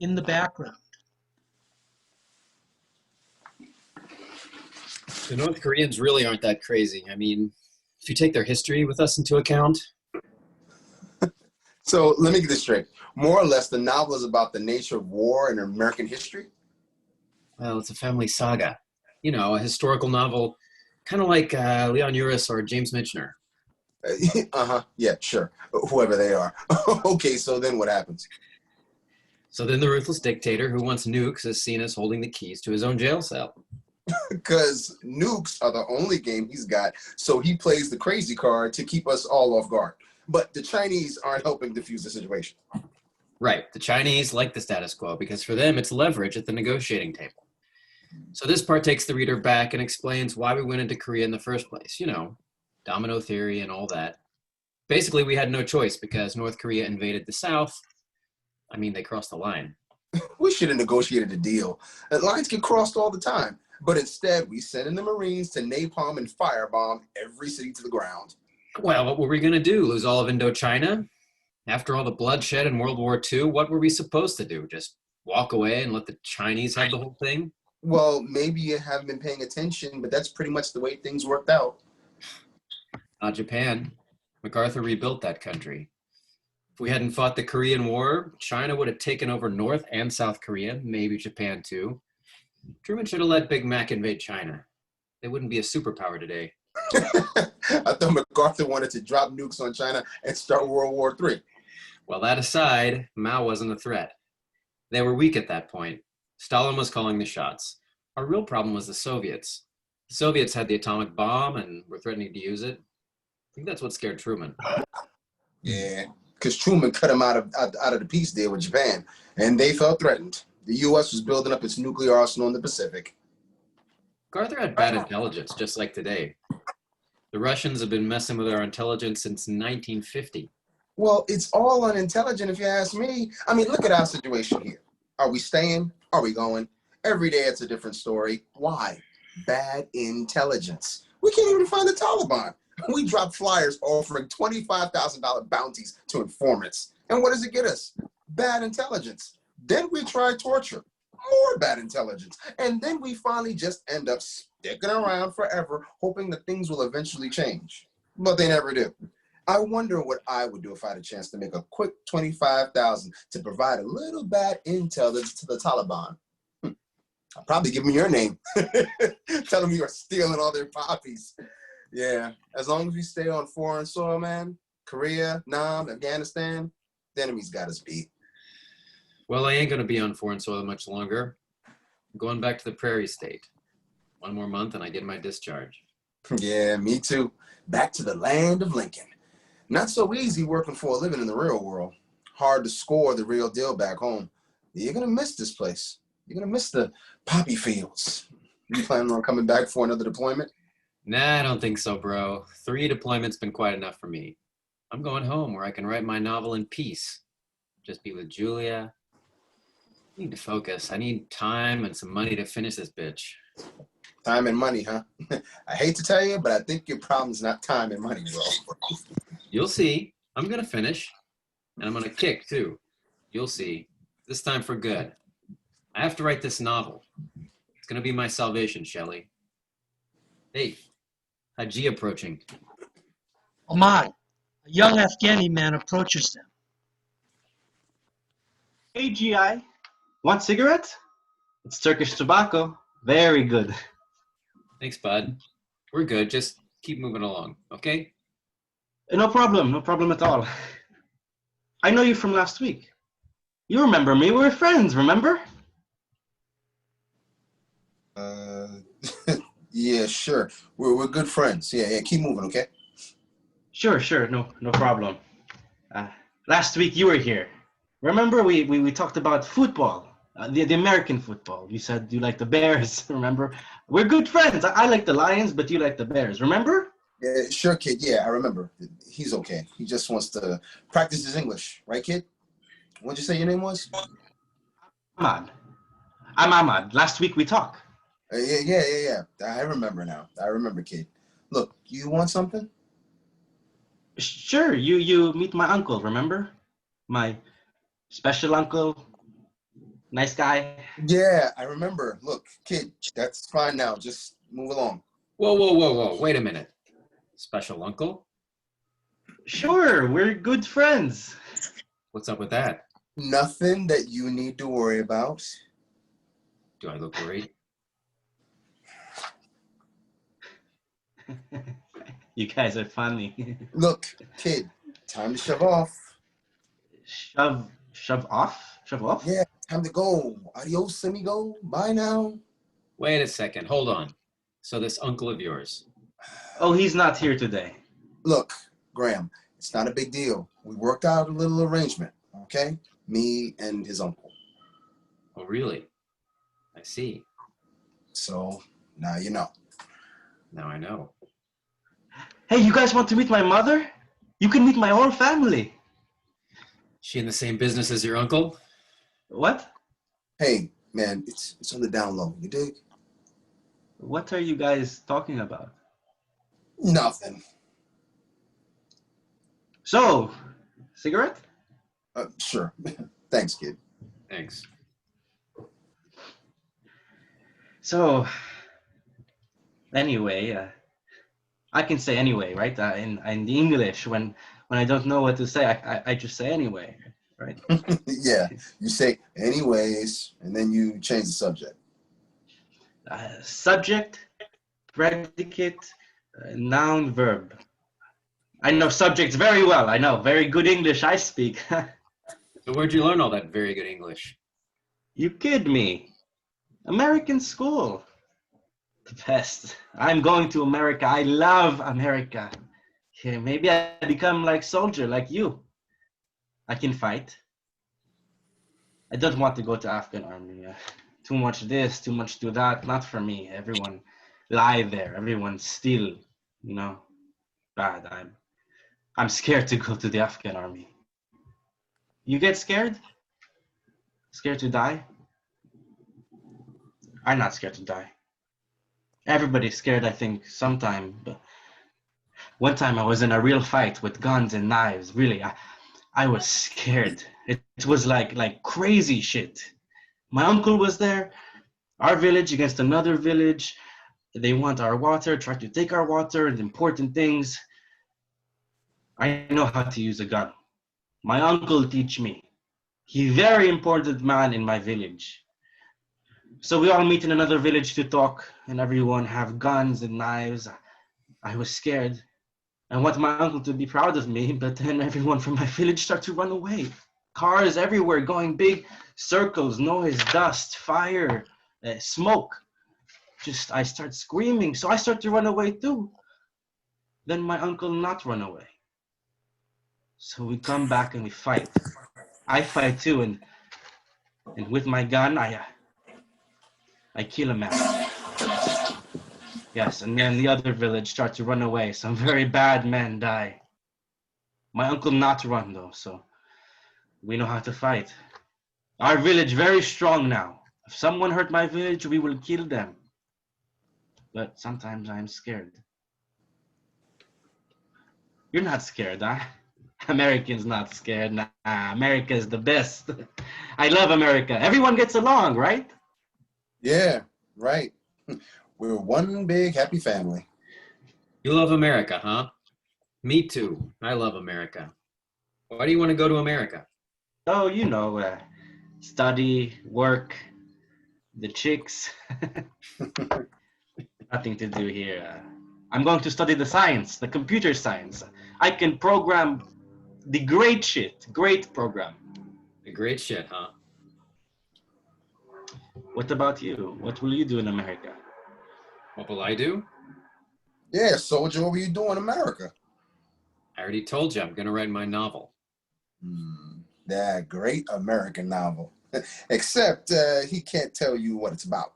in the background. The North Koreans really aren't that crazy. I mean, if you take their history with us into account. So let me get this straight. More or less, the novel is about the nature of war and American history? Well, it's a family saga. You know, a historical novel, kind of like Leon Uris or James Michener. Uh-huh. Yeah, sure. Whoever they are. Okay, so then what happens? So then the ruthless dictator who wants nukes is seen as holding the keys to his own jail cell. Because nukes are the only game he's got, so he plays the crazy card to keep us all off guard. But the Chinese aren't helping defuse the situation. Right. The Chinese like the status quo because for them it's leverage at the negotiating table. So this part takes the reader back and explains why we went into Korea in the first place. You know, domino theory and all that. Basically, we had no choice because North Korea invaded the South. I mean, they crossed the line. We should have negotiated a deal. Lines get crossed all the time. But instead, we sent in the Marines to napalm and firebomb every city to the ground. Well, what were we going to do? Lose all of Indochina? After all the bloodshed in World War II, what were we supposed to do? Just walk away and let the Chinese have the whole thing? Well, maybe you haven't been paying attention, but that's pretty much the way things worked out. Not Japan. MacArthur rebuilt that country. If we hadn't fought the Korean War, China would have taken over North and South Korea, maybe Japan too. Truman should have let Big Mac invade China. They wouldn't be a superpower today. I thought MacArthur wanted to drop nukes on China and start World War III. Well, that aside, Mao wasn't a threat. They were weak at that point. Stalin was calling the shots. Our real problem was the Soviets. The Soviets had the atomic bomb and were threatening to use it. I think that's what scared Truman. Yeah, because Truman cut him out of the peace deal with Japan, and they felt threatened. The U.S. was building up its nuclear arsenal in the Pacific. MacArthur had bad intelligence, just like today. The Russians have been messing with our intelligence since 1950. Well, it's all unintelligent if you ask me. I mean, look at our situation here. Are we staying? Are we going? Every day it's a different story. Why? Bad intelligence. We can't even find the Taliban. We dropped flyers offering $25,000 bounties to informants. And what does it get us? Bad intelligence. Then we try torture. More bad intelligence. And then we finally just end up sticking around forever, hoping that things will eventually change. But they never do. I wonder what I would do if I had a chance to make a quick $25,000 to provide a little bad intel to the Taliban. I'll probably give them your name. Tell them you're stealing all their poppies. Yeah, as long as we stay on foreign soil, man, Korea, Nam, Afghanistan, the enemy's got us beat. Well, I ain't going to be on foreign soil much longer. I'm going back to the prairie state. One more month and I get my discharge. Yeah, me too. Back to the land of Lincoln. Not so easy working for a living in the real world. Hard to score the real deal back home. You're going to miss this place. You're going to miss the poppy fields. You planning on coming back for another deployment? Nah, I don't think so, bro. 3 deployments been quite enough for me. I'm going home where I can write my novel in peace. Just be with Julia. I need to focus. I need time and some money to finish this bitch. Time and money, huh? I hate to tell you, but I think your problem's not time and money, bro. You'll see. I'm going to finish. And I'm going to kick, too. You'll see. This time for good. I have to write this novel. It's going to be my salvation, Shelley. Hey, Haji approaching. Ahmad, a young Afghani man approaches them. Hey, GI. Want cigarette? It's Turkish tobacco. Very good. Thanks, bud. We're good. Just keep moving along, okay? No problem. No problem at all. I know you from last week. You remember me. We were friends, remember? Yeah, sure. We're good friends. Yeah, keep moving, okay? Sure. No problem. Last week you were here. Remember we talked about football, the American football. You said you like the Bears, remember? We're good friends. I like the Lions, but you like the Bears, remember? Yeah, sure, kid. Yeah, I remember. He's okay. He just wants to practice his English. Right, kid? What'd you say your name was? Ahmad. I'm Ahmad. Last week we talked. Yeah. I remember now. I remember, kid. Look, you want something? Sure, you meet my uncle, remember? My special uncle. Nice guy. Yeah, I remember. Look, kid, that's fine now. Just move along. Whoa, whoa, whoa, whoa. Wait a minute. Special uncle? Sure, we're good friends. What's up with that? Nothing that you need to worry about. Do I look worried? You guys are funny. Look, kid, time to shove off. Shove off? Shove off? Yeah, time to go. Adios, amigo. Bye now. Wait a second. Hold on. So this uncle of yours. Oh, he's not here today. Look, Graham, it's not a big deal. We worked out a little arrangement, okay? Me and his uncle. Oh, really? I see. So now you know. Now I know. Hey, you guys want to meet my mother? You can meet my whole family. She in the same business as your uncle? What? Hey, man, it's on the down low. You dig? What are you guys talking about? Nothing. So, cigarette? Sure. Thanks, kid. Thanks. So, anyway, I can say anyway, right? In the English, when I don't know what to say, I just say anyway, right? Yeah, you say anyways, and then you change the subject. Subject, predicate, noun, verb. I know subjects very well. I know. Very good English I speak. So where'd you learn all that very good English? You kid me. American school. The best. I'm going to America. I love America. Okay, maybe I become like soldier, like you. I can fight. I don't want to go to Afghan army. Too much this, too much do that. Not for me. Everyone lie there. Everyone steal. You know, bad. I'm scared to go to the Afghan army. You get scared? Scared to die? I'm not scared to die. Everybody's scared, I think, sometime. But one time I was in a real fight with guns and knives. Really, I was scared. It was like crazy shit. My uncle was there, our village against another village. They want our water, try to take our water and important things. I know how to use a gun. My uncle teach me. He's very important man in my village. So we all meet in another village to talk, and everyone have guns and knives. I was scared. I want my uncle to be proud of me, but then everyone from my village start to run away. Cars everywhere going big circles, noise, dust, fire, smoke. Just I start screaming, so I start to run away too. Then my uncle not run away. So we come back and we fight. I fight too, and with my gun, I kill a man. Yes, and then the other village start to run away. Some very bad men die. My uncle not run though, so we know how to fight. Our village very strong now. If someone hurt my village, we will kill them. But sometimes I'm scared. You're not scared, huh? Americans not scared. Nah, America is the best. I love America. Everyone gets along, right? Yeah, right. We're one big happy family. You love America, huh? Me too. I love America. Why do you want to go to America? Oh, you know, study, work, the chicks. Nothing to do here. I'm going to study the science, the computer science. I can program the great shit, great program. The great shit, huh? What about you? What will you do in America? What will I do? Yeah, soldier, what were you doing in America? I already told you I'm going to write my novel. That great American novel. Except he can't tell you what it's about.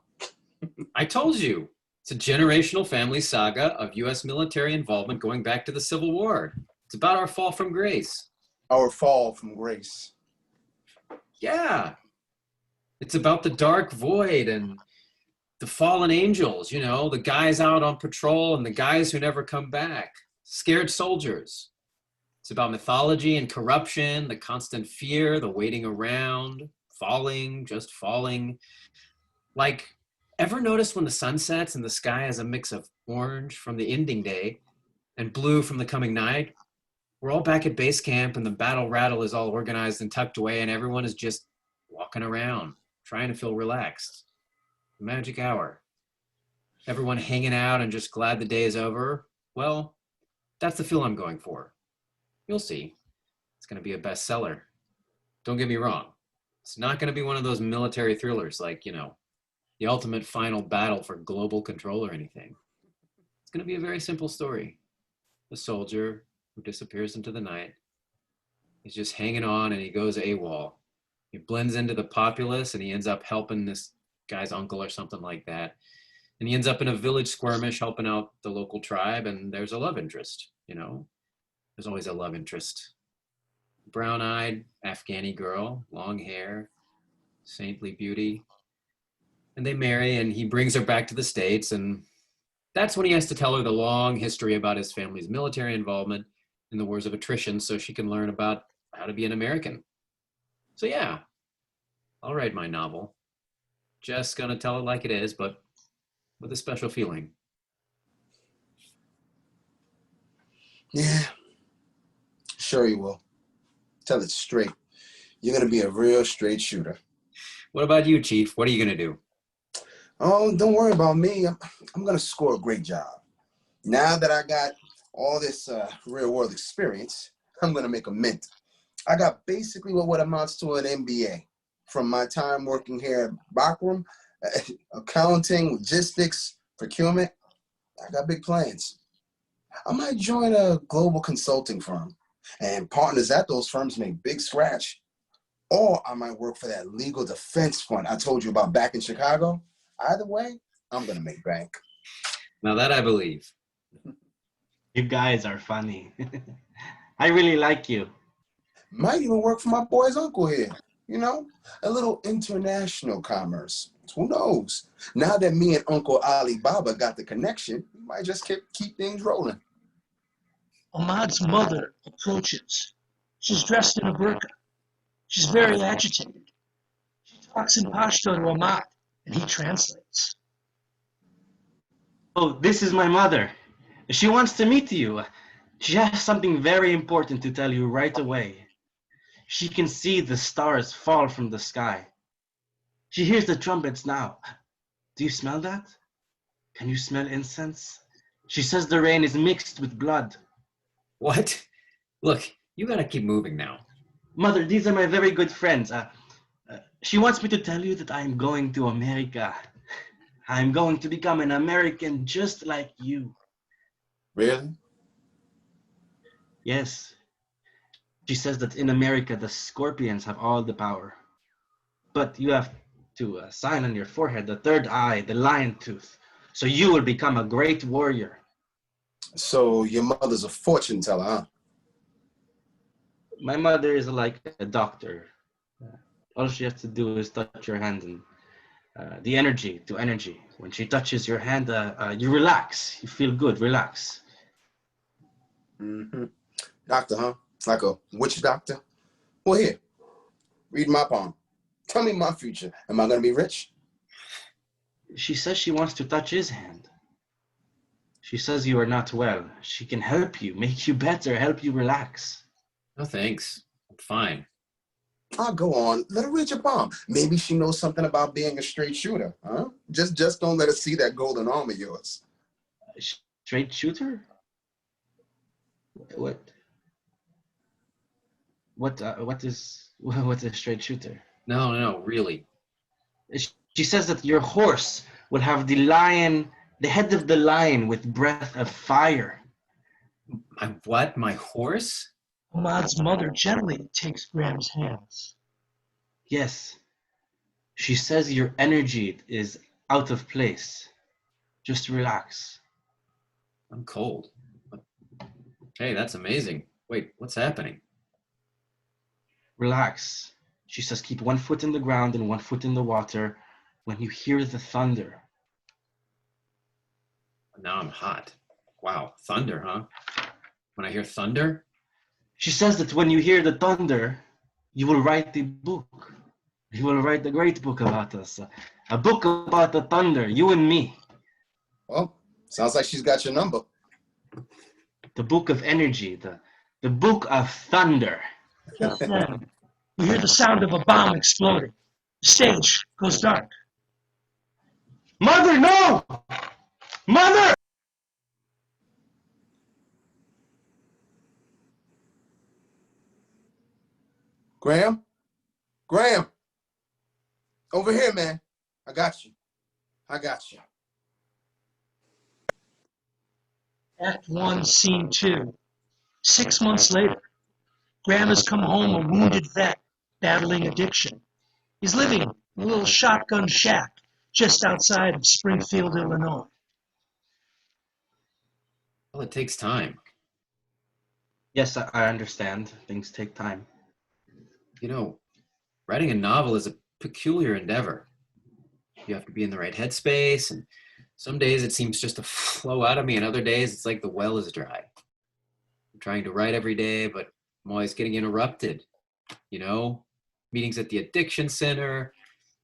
I told you. It's a generational family saga of U.S. military involvement going back to the Civil War. It's about our fall from grace. Our fall from grace. Yeah. It's about the dark void and the fallen angels, you know, the guys out on patrol and the guys who never come back. Scared soldiers. It's about mythology and corruption, the constant fear, the waiting around, falling, just falling. Like, ever notice when the sun sets and the sky has a mix of orange from the ending day and blue from the coming night? We're all back at base camp and the battle rattle is all organized and tucked away and everyone is just walking around, trying to feel relaxed. The magic hour. Everyone hanging out and just glad the day is over. Well, that's the feel I'm going for. You'll see. It's going to be a bestseller. Don't get me wrong. It's not going to be one of those military thrillers like, the ultimate final battle for global control or anything. It's going to be a very simple story. A soldier who disappears into the night. He's just hanging on and he goes AWOL. He blends into the populace and he ends up helping this guy's uncle or something like that. And he ends up in a village skirmish helping out the local tribe and there's a love interest, There's always a love interest. Brown-eyed Afghani girl, long hair, saintly beauty. And they marry and he brings her back to the States and that's when he has to tell her the long history about his family's military involvement in the wars of attrition so she can learn about how to be an American. So yeah, I'll write my novel. Just gonna tell it like it is, but with a special feeling. Yeah, sure you will. Tell it straight. You're gonna be a real straight shooter. What about you, Chief? What are you gonna do? Oh, don't worry about me. I'm gonna score a great job. Now that I got all this real world experience, I'm gonna make a mint. I got basically what amounts to an MBA from my time working here at Bachram, accounting, logistics, procurement. I got big plans. I might join a global consulting firm, and partners at those firms make big scratch. Or I might work for that legal defense fund I told you about back in Chicago. Either way, I'm gonna make bank. Now that I believe. You guys are funny. I really like you. Might even work for my boy's uncle here. A little international commerce. Who knows? Now that me and Uncle Ali Baba got the connection, we might just keep things rolling. Ahmad's mother approaches. She's dressed in a burqa. She's very agitated. She talks in Pashto to Ahmad, and he translates. Oh, this is my mother. She wants to meet you. She has something very important to tell you right away. She can see the stars fall from the sky. She hears the trumpets now. Do you smell that? Can you smell incense? She says the rain is mixed with blood. What? Look, you gotta keep moving now. Mother, these are my very good friends. She wants me to tell you that I'm going to America. I'm going to become an American just like you. Really? Yes. She says that in America, the scorpions have all the power. But you have to sign on your forehead the third eye, the lion tooth. So you will become a great warrior. So your mother's a fortune teller, huh? My mother is like a doctor. All she has to do is touch your hand and the energy to energy. When she touches your hand, you relax. You feel good, relax. Mm-hmm. Doctor, huh? Like a witch doctor? Well, here, read my palm. Tell me my future. Am I going to be rich? She says she wants to touch his hand. She says you are not well. She can help you, make you better, help you relax. No thanks. I'm fine. I'll go on. Let her read your palm. Maybe she knows something about being a straight shooter, huh? Just don't let her see that golden arm of yours. Straight shooter? What's a straight shooter? No, really. She says that your horse will have the head of the lion with breath of fire. My what? My horse? Ahmad's mother gently takes Graham's hands. Yes. She says your energy is out of place. Just relax. I'm cold. Hey, that's amazing. Wait, what's happening? Relax. She says keep one foot in the ground and one foot in the water when you hear the thunder. Now I'm hot. Wow, thunder, huh? When I hear thunder? She says that when you hear the thunder, you will write the book. He will write a great book about us. A book about the thunder, you and me. Well, sounds like she's got your number. The book of energy, the book of thunder. Just then, you hear the sound of a bomb exploding. The stage goes dark. Mother, no! Mother! Graham? Graham! Over here, man. I got you. I got you. Act 1, Scene 2. 6 months later, Graham has come home a wounded vet battling addiction. He's living in a little shotgun shack just outside of Springfield, Illinois. Well, it takes time. Yes, I understand. Things take time. You know, writing a novel is a peculiar endeavor. You have to be in the right headspace, and some days it seems just to flow out of me, and other days it's like the well is dry. I'm trying to write every day, but I'm always getting interrupted. You know, meetings at the addiction center,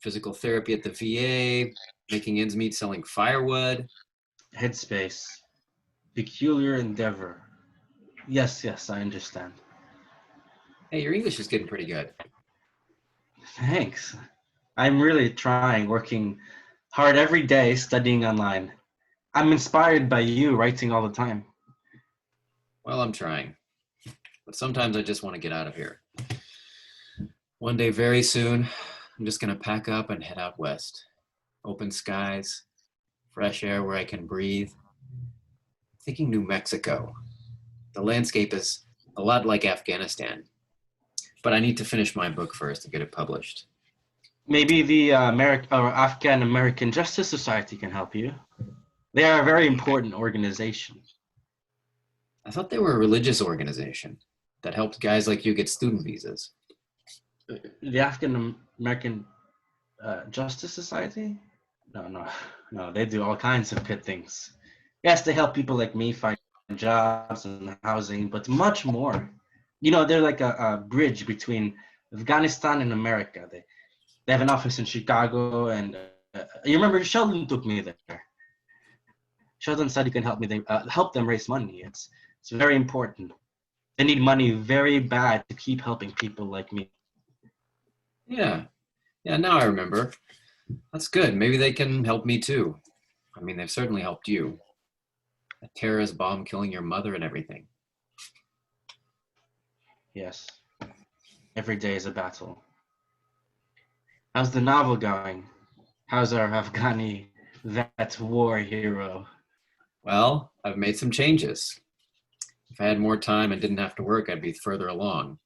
physical therapy at the VA, making ends meet selling firewood. Headspace. Peculiar endeavor. Yes, I understand. Hey, your English is getting pretty good. Thanks. I'm really trying, working hard every day, studying online. I'm inspired by you writing all the time. Well, I'm trying. But sometimes I just want to get out of here. One day very soon, I'm just going to pack up and head out west. Open skies, fresh air where I can breathe. Thinking New Mexico. The landscape is a lot like Afghanistan. But I need to finish my book first to get it published. Maybe the Afghan American Justice Society can help you. They are a very important organization. I thought they were a religious organization that helped guys like you get student visas. The Afghan American Justice Society? No, they do all kinds of good things. Yes, they help people like me find jobs and housing, but much more. You know, they're like a bridge between Afghanistan and America. They have an office in Chicago, and you remember Sheldon took me there. Sheldon said he can help me. Help them raise money. It's very important. They need money very bad to keep helping people like me. Yeah, now I remember. That's good. Maybe they can help me too. I mean, they've certainly helped you. A terrorist bomb killing your mother and everything. Yes. Every day is a battle. How's the novel going? How's our Afghani vet war hero? Well, I've made some changes. If I had more time and didn't have to work, I'd be further along.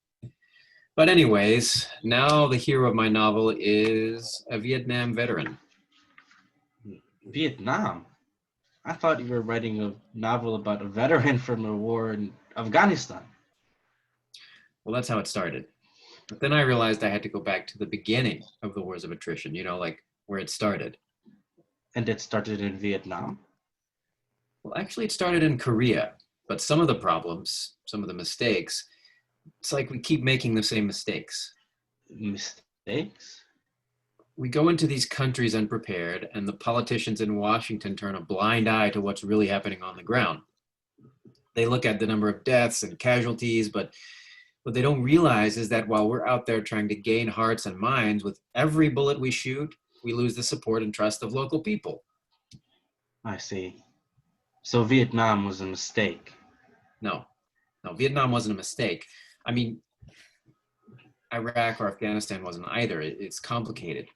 But anyways, now the hero of my novel is a Vietnam veteran. Vietnam? I thought you were writing a novel about a veteran from a war in Afghanistan. Well, that's how it started. But then I realized I had to go back to the beginning of the wars of attrition, you know, like where it started. And it started in Vietnam? Well, actually, it started in Korea. But some of the problems, some of the mistakes, it's like we keep making the same mistakes. Mistakes? We go into these countries unprepared, and the politicians in Washington turn a blind eye to what's really happening on the ground. They look at the number of deaths and casualties, but what they don't realize is that while we're out there trying to gain hearts and minds, with every bullet we shoot, we lose the support and trust of local people. I see. So Vietnam was a mistake. No, Vietnam wasn't a mistake. I mean, Iraq or Afghanistan wasn't either. It's complicated.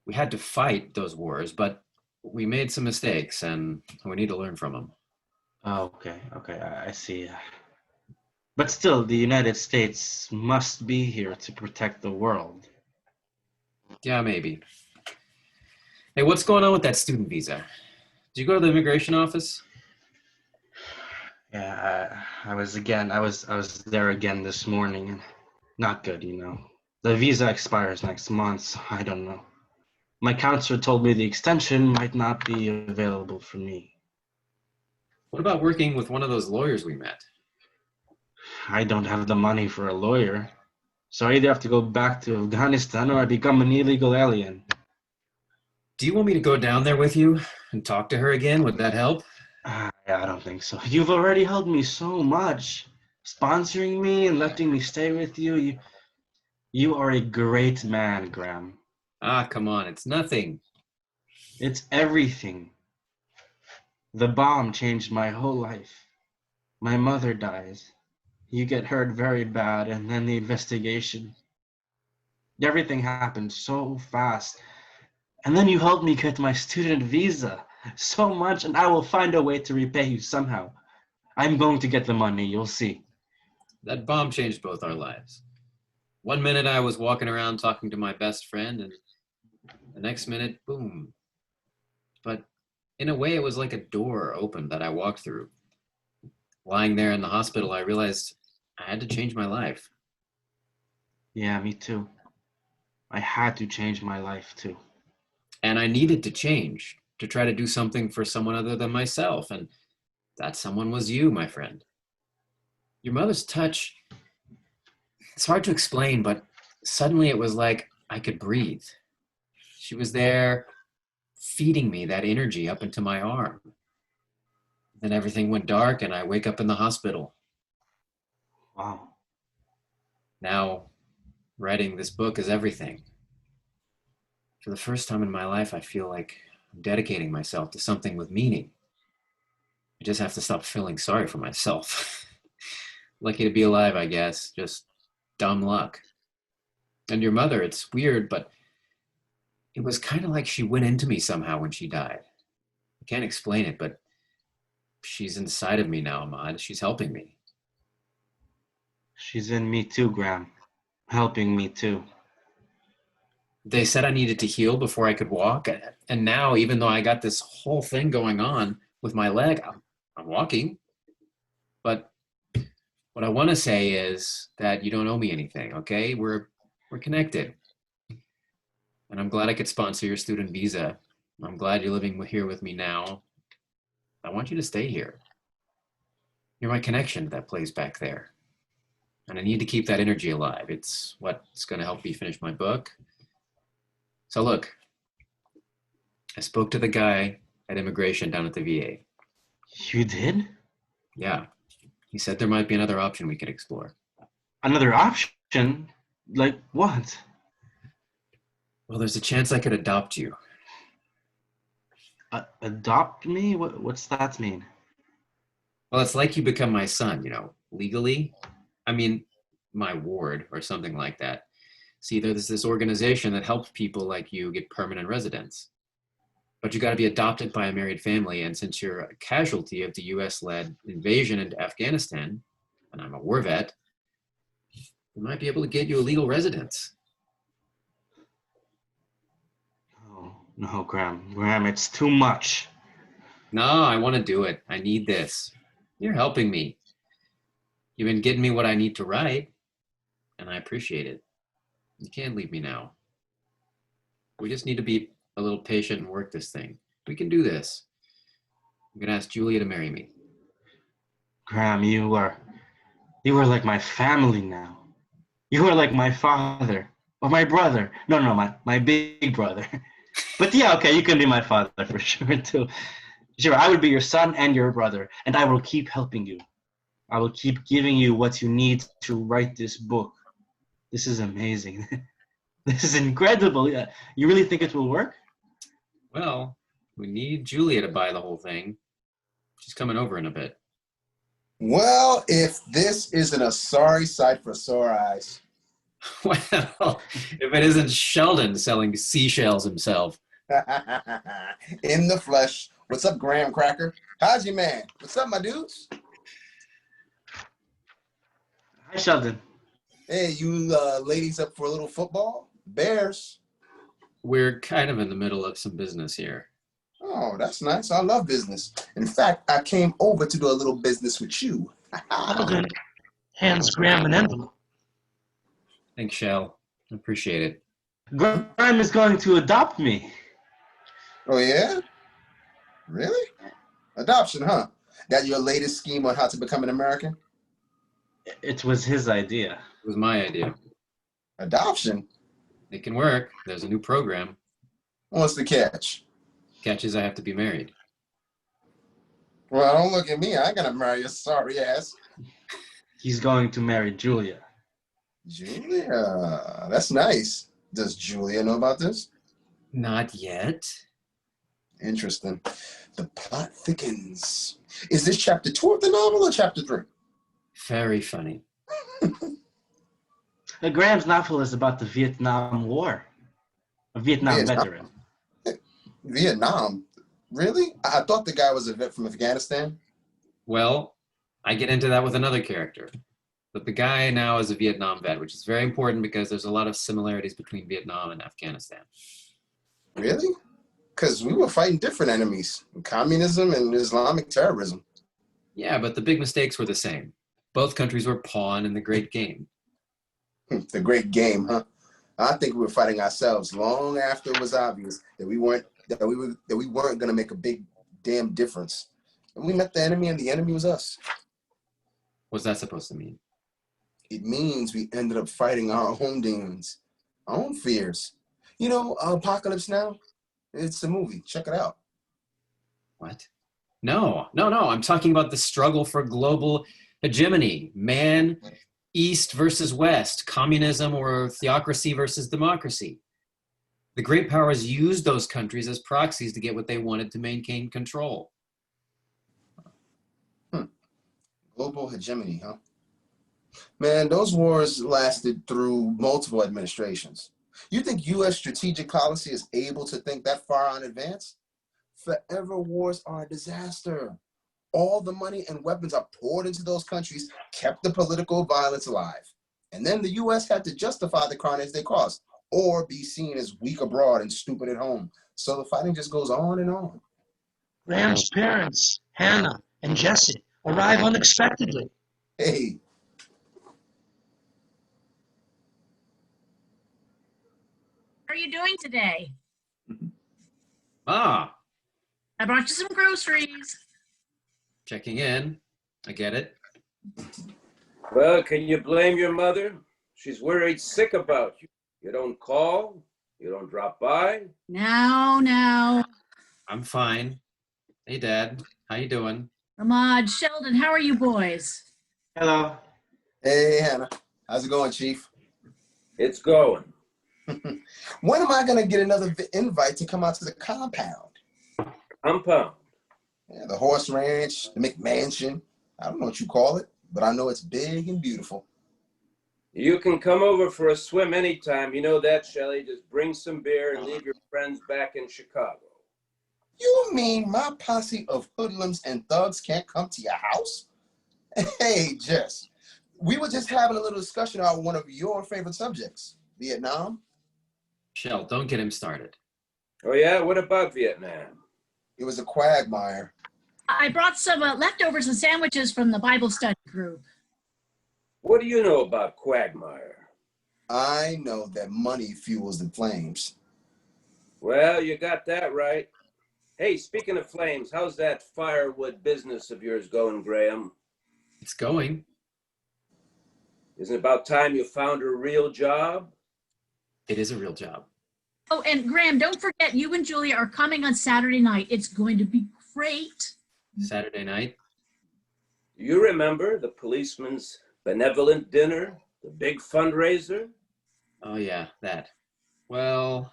We had to fight those wars, but we made some mistakes, and we need to learn from them. Oh, okay, I see. But still, the United States must be here to protect the world. Yeah, maybe. Hey, what's going on with that student visa? Did you go to the immigration office? Yeah, I was there again this morning. Not good, you know. The visa expires next month, so I don't know. My counselor told me the extension might not be available for me. What about working with one of those lawyers we met? I don't have the money for a lawyer. So I either have to go back to Afghanistan or I become an illegal alien. Do you want me to go down there with you and talk to her again? Would that help? Yeah, I don't think so. You've already helped me so much. Sponsoring me and letting me stay with you. You are a great man, Graham. Ah, come on, it's nothing. It's everything. The bomb changed my whole life. My mother dies. You get hurt very bad, and then the investigation. Everything happened so fast. And then you helped me get my student visa. So much, and I will find a way to repay you somehow. I'm going to get the money, you'll see. That bomb changed both our lives. One minute I was walking around talking to my best friend, and the next minute, boom. But in a way, it was like a door opened that I walked through. Lying there in the hospital, I realized I had to change my life. Yeah, me too. I had to change my life too. And I needed to change to try to do something for someone other than myself. And that someone was you, my friend. Your mother's touch, it's hard to explain, but suddenly it was like I could breathe. She was there feeding me that energy up into my arm. Then everything went dark and I wake up in the hospital. Wow. Now, writing this book is everything. For the first time in my life, I feel like I'm dedicating myself to something with meaning. I just have to stop feeling sorry for myself. Lucky to be alive, I guess. Just dumb luck. And your mother, it's weird, but it was kind of like she went into me somehow when she died. I can't explain it, but she's inside of me now, Ahmad. She's helping me. She's in me too, Graham. Helping me too. They said I needed to heal before I could walk. And now, even though I got this whole thing going on with my leg, I'm walking. But what I want to say is that you don't owe me anything, okay? We're connected. And I'm glad I could sponsor your student visa. I'm glad you're living here with me now. I want you to stay here. You're my connection to that place back there. And I need to keep that energy alive. It's what's going to help me finish my book. So look, I spoke to the guy at immigration down at the VA. You did? Yeah. He said there might be another option we could explore. Another option? Like what? Well, there's a chance I could adopt you. Adopt me? What's that mean? Well, it's like you become my son, legally. I mean, my ward or something like that. See, there's this organization that helps people like you get permanent residence. But you got to be adopted by a married family, and since you're a casualty of the US-led invasion into Afghanistan, and I'm a war vet, we might be able to get you a legal residence. No, Graham. Graham, it's too much. No, I want to do it. I need this. You're helping me. You've been getting me what I need to write, and I appreciate it. You can't leave me now. We just need to be a little patient and work this thing. We can do this. I'm going to ask Julia to marry me. Graham, you are like my family now. You are like my father. Or my brother. No, my big brother. But yeah, okay, you can be my father for sure too. Sure, I would be your son and your brother, and I will keep helping you. I will keep giving you what you need to write this book. This is amazing. This is incredible. Yeah. You really think it will work? Well, we need Julia to buy the whole thing. She's coming over in a bit. Well, if this isn't a sorry sight for sore eyes. Well, if it isn't Sheldon selling seashells himself. In the flesh. What's up, Graham Cracker? How's your man? What's up, my dudes? Hi, Sheldon. Hey, you ladies up for a little football? Bears. We're kind of in the middle of some business here. Oh, that's nice. I love business. In fact, I came over to do a little business with you. Sheldon hands Graham an envelope. Thanks, Shell. Appreciate it. Graham is going to adopt me. Oh, yeah? Really? Adoption, huh? That your latest scheme on how to become an American? It was his idea. It was my idea. Adoption? It can work. There's a new program. What's the catch? Catch is I have to be married. Well, don't look at me. I ain't gonna marry your sorry ass. He's going to marry Julia. Julia. That's nice. Does Julia know about this? Not yet. Interesting. The plot thickens. Is this chapter 2 of the novel or chapter 3? Very funny. Graham's novel is about the Vietnam War. A Vietnam veteran. Vietnam? Really? I thought the guy was a vet from Afghanistan. Well, I get into that with another character. But the guy now is a Vietnam vet, which is very important because there's a lot of similarities between Vietnam and Afghanistan. Really? Because we were fighting different enemies, communism and Islamic terrorism. Yeah, but the big mistakes were the same. Both countries were pawn in the great game. The great game, huh? I think we were fighting ourselves long after it was obvious that we weren't going to make a big damn difference. And we met the enemy, and the enemy was us. What's that supposed to mean? It means we ended up fighting our own demons, our own fears. You know, Apocalypse Now? It's a movie. Check it out. What? No. I'm talking about the struggle for global hegemony. Man, East versus West, communism or theocracy versus democracy. The great powers used those countries as proxies to get what they wanted to maintain control. Global hegemony, huh? Man, those wars lasted through multiple administrations. You think U.S. strategic policy is able to think that far in advance? Forever wars are a disaster. All the money and weapons are poured into those countries, kept the political violence alive. And then the U.S. had to justify the carnage they caused, or be seen as weak abroad and stupid at home. So the fighting just goes on and on. Graham's parents, Hannah and Jesse, arrive unexpectedly. Hey, How are you doing today? Ah, I brought you some groceries. checking in. I get it. Well, can you blame your mother? She's worried sick about you. You don't call, you don't drop by. No. I'm fine. Hey, Dad. How you doing? Ahmad, Sheldon, how are you boys? Hello. hey, Hannah. How's it going, Chief? It's going. When am I going to get another invite to come out to the compound? Compound. Yeah, the horse ranch, the McMansion. I don't know what you call it, but I know it's big and beautiful. You can come over for a swim anytime. You know that, Shelley. Just bring some beer and leave your friends back in Chicago. You mean my posse of hoodlums and thugs can't come to your house? Hey, Jess, we were just having a little discussion about one of your favorite subjects, Vietnam. Shell, don't get him started. Oh, yeah? What about Vietnam? It was a quagmire. I brought some leftovers and sandwiches from the Bible study group. What do you know about quagmire? I know that money fuels the flames. Well, you got that right. Hey, speaking of flames, how's that firewood business of yours going, Graham? It's going. Isn't it about time you found a real job? It is a real job. Oh, and Graham, don't forget, you and Julia are coming on Saturday night. It's going to be great. Saturday night. You remember the policeman's benevolent dinner, the big fundraiser? Oh, yeah, that. Well,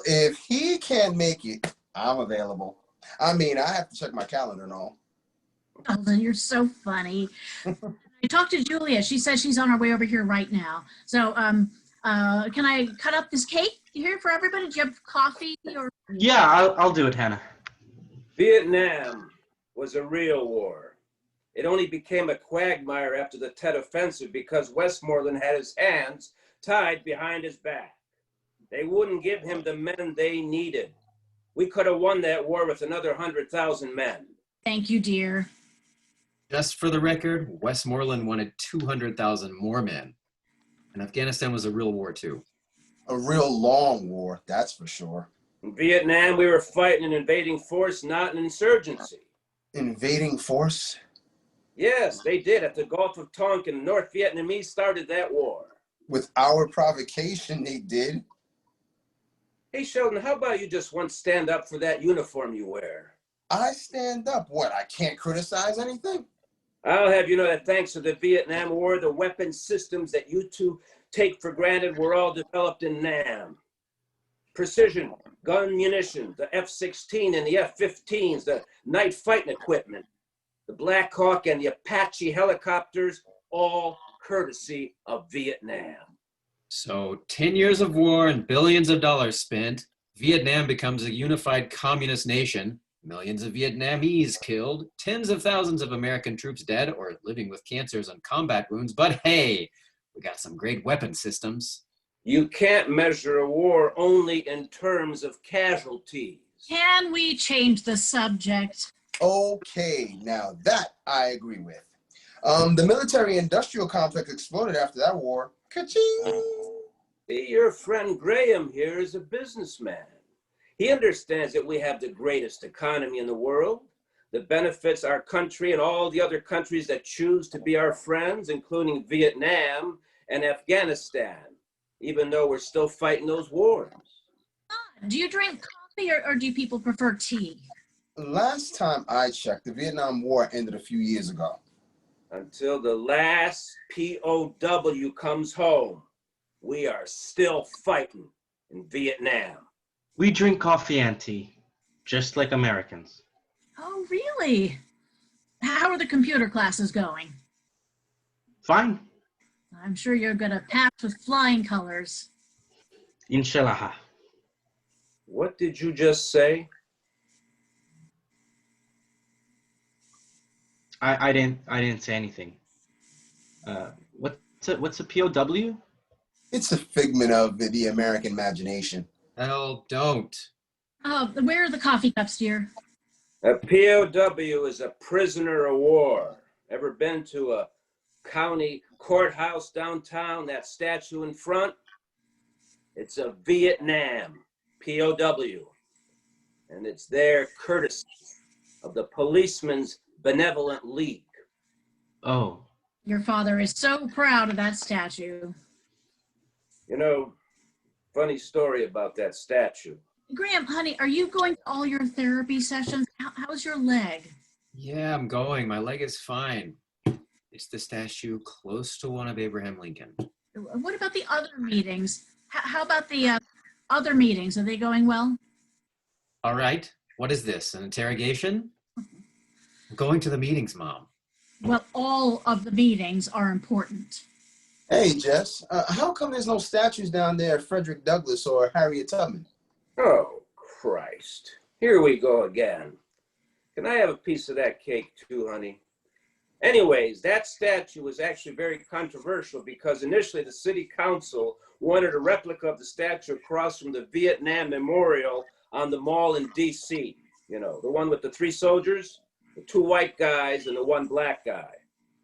If he can't make it, I'm available. I mean, I have to check my calendar and all. Sheldon, you're so funny. I talked to Julia. She says she's on her way over here right now. So, can I cut up this cake here for everybody? Do you have coffee or? Yeah, I'll do it, Hannah. Vietnam was a real war. It only became a quagmire after the Tet Offensive because Westmoreland had his hands tied behind his back. They wouldn't give him the men they needed. We could have won that war with another 100,000 men. Thank you, dear. just for the record, Westmoreland wanted 200,000 more men. And Afghanistan was a real war too. A real long war, that's for sure. In Vietnam, we were fighting an invading force, not an insurgency. Invading force? Yes, they did. At the Gulf of Tonkin, North Vietnamese started that war. With our provocation, they did. Hey, Sheldon, how about you just once stand up for that uniform you wear? I stand up. What, I can't criticize anything? I'll have you know that thanks to the Vietnam War, the weapon systems that you two take for granted were all developed in Nam. Precision, gun munition, the F-16 and the F-15s, the night fighting equipment, the Black Hawk and the Apache helicopters, all courtesy of Vietnam. So 10 years of war and billions of dollars spent, Vietnam becomes a unified communist nation, millions of Vietnamese killed, tens of thousands of American troops dead or living with cancers and combat wounds, but hey, we got some great weapon systems. You can't measure a war only in terms of casualties. Can we change the subject? Okay, now that I agree with. The military-industrial complex exploded after that war. Ka-ching! See, your friend Graham here is a businessman. He understands that we have the greatest economy in the world, that benefits our country and all the other countries that choose to be our friends, including Vietnam and Afghanistan, even though we're still fighting those wars. Do you drink coffee or do people prefer tea? Last time I checked, the Vietnam War ended a few years ago. Until the last POW comes home, we are still fighting in Vietnam. We drink coffee and tea, just like Americans. Oh, really? How are the computer classes going? Fine. I'm sure you're going to pass with flying colors. Inshallah. What did you just say? I didn't say anything. What's a POW? It's a figment of the American imagination. Hell, don't. Oh, where are the coffee cups, dear? A POW is a prisoner of war. Ever been to a county courthouse downtown, that statue in front? It's a Vietnam POW. And it's there courtesy of the Policemen's Benevolent League. Oh. Your father is so proud of that statue. You know, funny story about that statue. Graham, honey, are you going to all your therapy sessions? How's your leg? Yeah, I'm going. My leg is fine. It's the statue close to one of Abraham Lincoln. What about the other meetings? How about the other meetings? Are they going well? All right. What is this, an interrogation? I'm going to the meetings, Mom. Well, all of the meetings are important. Hey, Jess, how come there's no statues down there of Frederick Douglass or Harriet Tubman? Oh, Christ. Here we go again. Can I have a piece of that cake too, honey? Anyways, that statue was actually very controversial because initially the city council wanted a replica of the statue across from the Vietnam Memorial on the mall in D.C. You know, the one with the 3 soldiers, the 2 white guys, and the 1 black guy.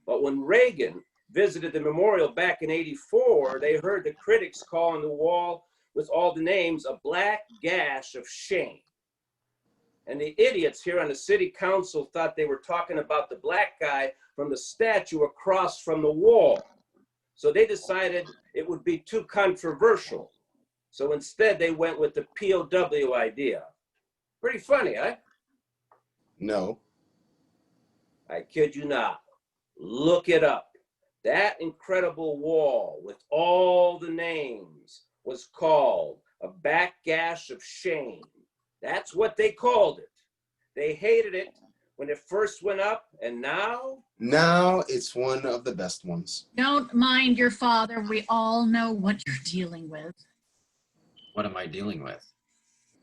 But when Reagan visited the memorial back in '84, they heard the critics call on the wall with all the names a black gash of shame. And the idiots here on the city council thought they were talking about the black guy from the statue across from the wall. So they decided it would be too controversial. So instead they went with the POW idea. Pretty funny, huh? No. I kid you not. Look it up. That incredible wall with all the names was called a backgash of shame. That's what they called it. They hated it when it first went up, and now? Now it's one of the best ones. Don't mind your father. We all know what you're dealing with. What am I dealing with?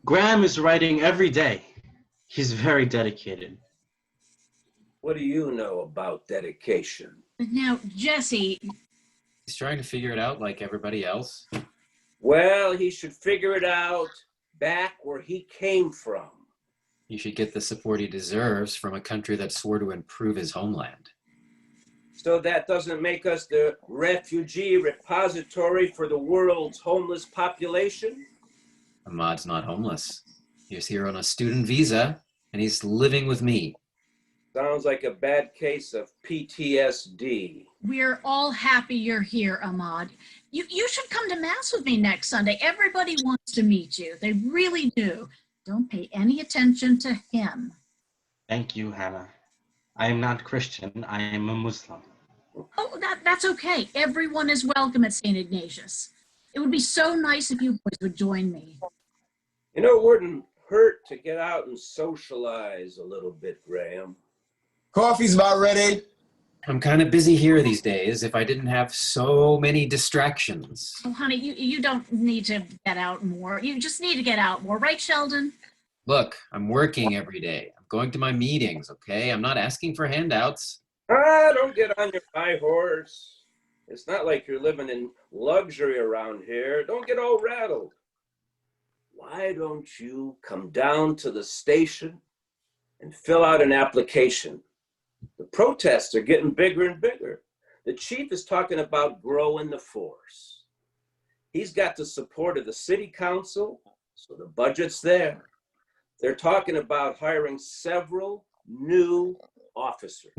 Graham is writing every day. He's very dedicated. What do you know about dedication? Now, Jesse, He's trying to figure it out like everybody else. Well, he should figure it out back where he came from. He should get the support he deserves from a country that swore to improve his homeland. So that doesn't make us the refugee repository for the world's homeless population? Ahmad's not homeless. He's here on a student visa, and he's living with me. Sounds like a bad case of PTSD. We're all happy you're here, Ahmad. You should come to Mass with me next Sunday. Everybody wants to meet you. They really do. Don't pay any attention to him. Thank you, Hannah. I am not Christian. I am a Muslim. Oh, that's okay. Everyone is welcome at St. Ignatius. It would be so nice if you boys would join me. You know, it wouldn't hurt to get out and socialize a little bit, Graham. Coffee's about ready. I'm kind of busy here these days. If I didn't have so many distractions. Oh, honey, you don't need to get out more. You just need to get out more. Right, Sheldon? Look, I'm working every day. I'm going to my meetings, okay? I'm not asking for handouts. Don't get on your high horse. It's not like you're living in luxury around here. Don't get all rattled. Why don't you come down to the station and fill out an application? The protests are getting bigger and bigger. The chief is talking about growing the force. He's got the support of the city council, so the budget's there. They're talking about hiring several new officers.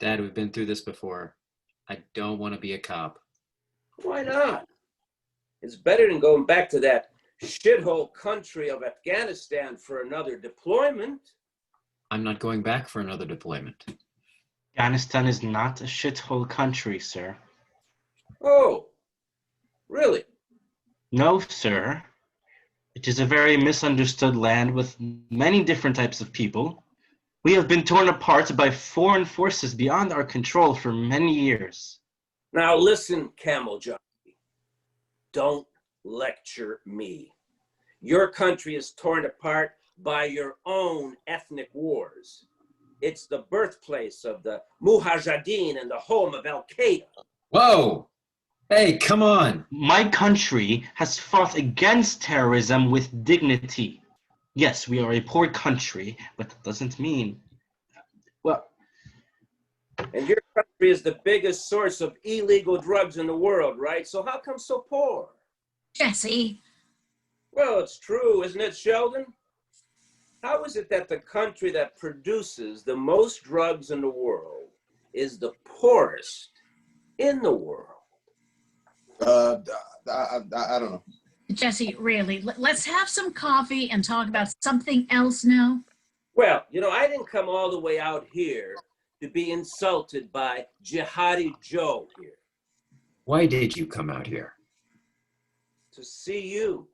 Dad, we've been through this before. I don't want to be a cop. Why not? It's better than going back to that shithole country of Afghanistan for another deployment. I'm not going back for another deployment. Afghanistan is not a shithole country, sir. Oh, really? No, sir. It is a very misunderstood land with many different types of people. We have been torn apart by foreign forces beyond our control for many years. Now listen, Camel Jockey. Don't lecture me. Your country is torn apart by your own ethnic wars. It's the birthplace of the Mujahideen and the home of Al-Qaeda. Whoa! Hey, come on! My country has fought against terrorism with dignity. Yes, we are a poor country, but that doesn't mean... Well... And your country is the biggest source of illegal drugs in the world, right? So how come so poor? Jesse. Well, it's true, isn't it, Sheldon? How is it that the country that produces the most drugs in the world is the poorest in the world? I don't know. Jesse, really, let's have some coffee and talk about something else now. Well, you know, I didn't come all the way out here to be insulted by Jihadi Joe here. Why did you come out here? To see you,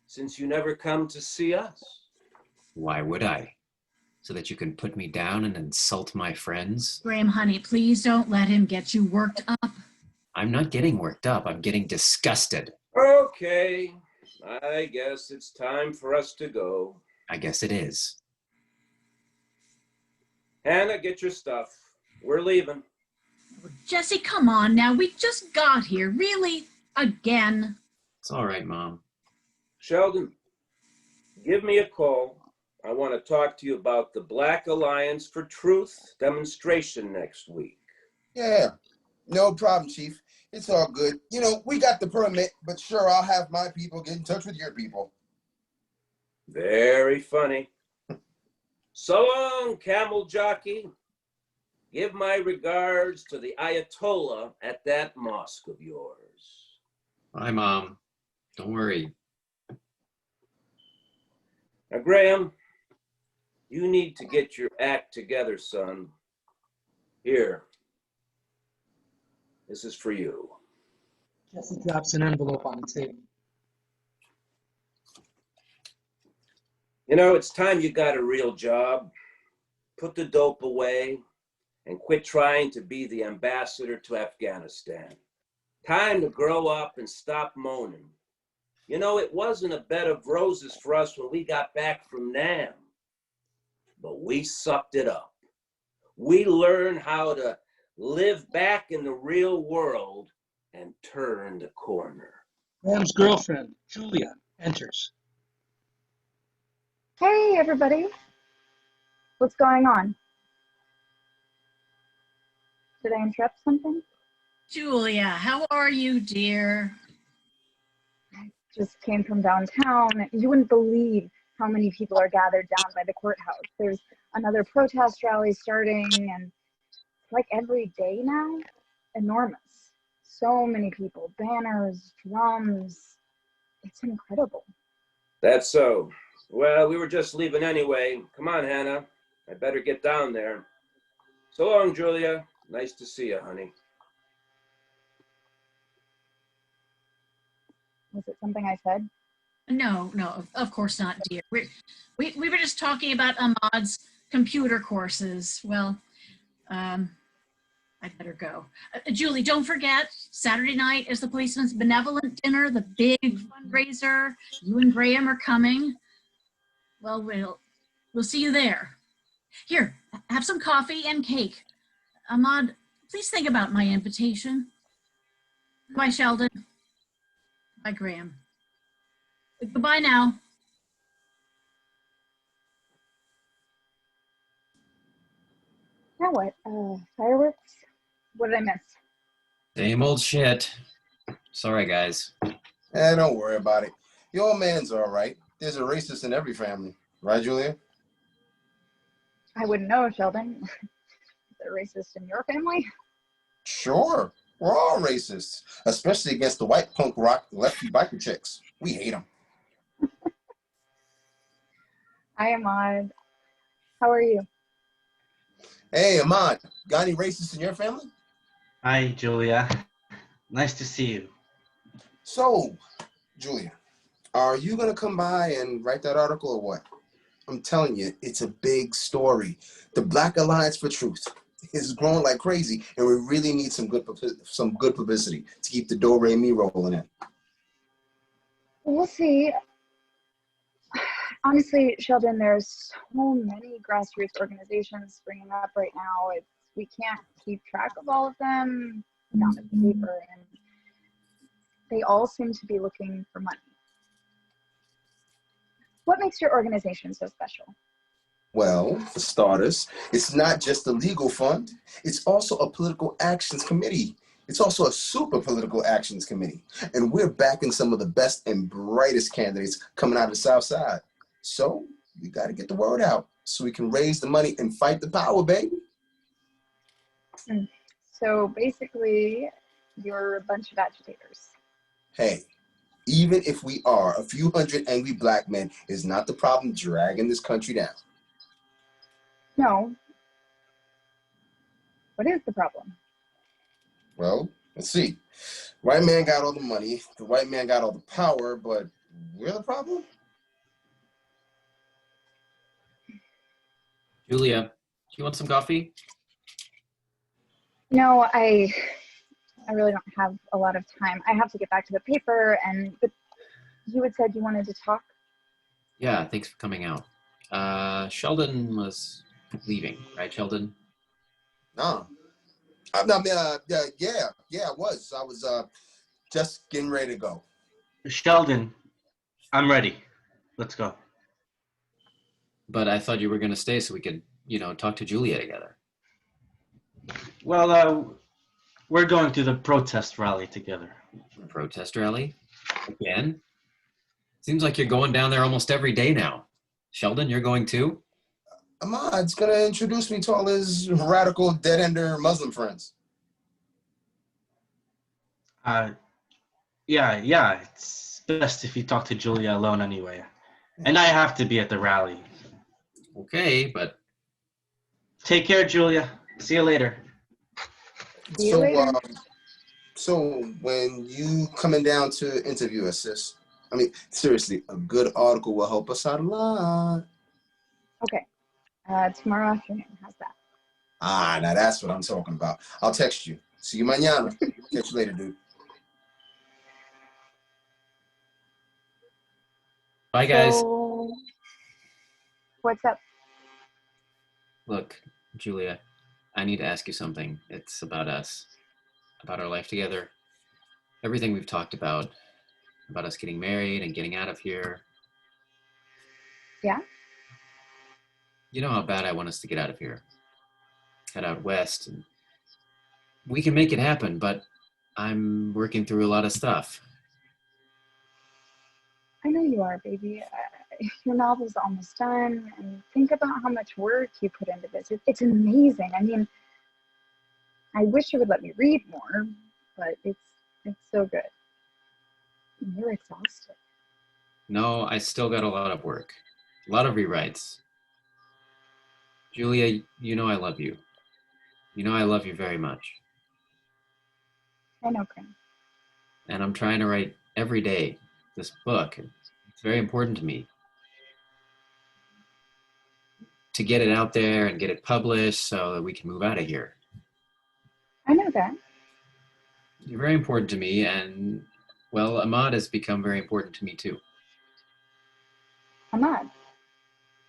since you never come to see us. Why would I? So that you can put me down and insult my friends? Graham, honey, please don't let him get you worked up. I'm not getting worked up. I'm getting disgusted. Okay, I guess it's time for us to go. I guess it is. Hannah, get your stuff. We're leaving. Jesse, come on now. We just got here. Really? Again? It's all right, Mom. Sheldon, give me a call. I want to talk to you about the Black Alliance for Truth demonstration next week. Yeah, no problem, Chief. It's all good. You know, we got the permit, but sure, I'll have my people get in touch with your people. Very funny. So long, Camel Jockey. Give my regards to the Ayatollah at that mosque of yours. Bye, Mom. Don't worry. Now, Graham, you need to get your act together, son. Here. This is for you. Jesse drops an envelope on the table. You know, it's time you got a real job. Put the dope away and quit trying to be the ambassador to Afghanistan. Time to grow up and stop moaning. You know, it wasn't a bed of roses for us when we got back from Nam, but we sucked it up. We learned how to live back in the real world and turn the corner. Graham's girlfriend, Julia, enters. Hey, everybody. What's going on? Did I interrupt something? Julia, how are you, dear? Just came from downtown. You wouldn't believe how many people are gathered down by the courthouse. There's another protest rally starting, and it's like every day now. Enormous. So many people, banners, drums. It's incredible. That's so. Well, we were just leaving anyway. Come on, Hannah. I better get down there. So long, Julia. Nice to see you, honey. Was it something I said? No, no, of course not, dear. We were just talking about Ahmad's computer courses. Well, I better go. Julie, don't forget, Saturday night is the Policeman's Benevolent Dinner, the big fundraiser. You and Graham are coming. Well, we'll see you there. Here, have some coffee and cake. Ahmad, please think about my invitation. Bye, Sheldon. Bye, Graham. Goodbye now. Now what? Fireworks? What did I miss? Same old shit. Sorry, guys. Don't worry about it. Your old man's all right. There's a racist in every family. Right, Julia? I wouldn't know, Sheldon. Is there a racist in your family? Sure. We're all racists, especially against the white punk rock lefty biker chicks. We hate them. Hi, Ahmad. How are you? Hey, Ahmad, got any racists in your family? Hi, Julia. Nice to see you. So, Julia, are you going to come by and write that article or what? I'm telling you, it's a big story. The Black Alliance for Truth is growing like crazy, and we really need some good publicity to keep the do-re-mi rolling in. We'll see. Honestly, Sheldon, there's so many grassroots organizations springing up right now. We can't keep track of all of them down at the paper, and they all seem to be looking for money. What makes your organization so special? Well, for starters, it's not just a legal fund. It's also a political actions committee. It's also a super political actions committee. And we're backing some of the best and brightest candidates coming out of the South Side. So we got to get the word out so we can raise the money and fight the power, baby. So basically, you're a bunch of agitators. Hey, even if we are, a few hundred angry black men is not the problem dragging this country down. No. What is the problem? Well, let's see. White man got all the money, the white man got all the power, but we're the problem? Julia, do you want some coffee? No, I really don't have a lot of time. I have to get back to the paper, but you had said you wanted to talk? Yeah, thanks for coming out. Sheldon was leaving, right, Sheldon? No. I was. I was just getting ready to go. Sheldon, I'm ready. Let's go. But I thought you were going to stay so we could, talk to Julia together. Well, we're going to the protest rally together. Protest rally? Again? Seems like you're going down there almost every day now. Sheldon, you're going too? Ahmad's going to introduce me to all his radical dead-ender Muslim friends. Yeah, it's best if you talk to Julia alone anyway. And I have to be at the rally. Okay, but... Take care, Julia. See you later. See you later. So when you coming down to interview us, sis, I mean, seriously, a good article will help us out a lot. Okay. Tomorrow afternoon. How's that? Now that's what I'm talking about. I'll text you. See you mañana. Catch you later, dude. Bye, guys. So, what's up? Look, Julia, I need to ask you something. It's about us, about our life together, everything we've talked about us getting married and getting out of here. Yeah? You know how bad I want us to get out of here. Head out west. And we can make it happen, but I'm working through a lot of stuff. I know you are, baby. your novel's almost done, and think about how much work you put into this. It's amazing. I mean, I wish you would let me read more, but it's so good. You're exhausted. No, I still got a lot of work, a lot of rewrites. Julia, you know I love you. You know I love you very much. I know, Graham. And I'm trying to write every day this book. It's very important to me to get it out there and get it published so that we can move out of here. I know that. You're very important to me, and well, Ahmad has become very important to me too. Ahmad.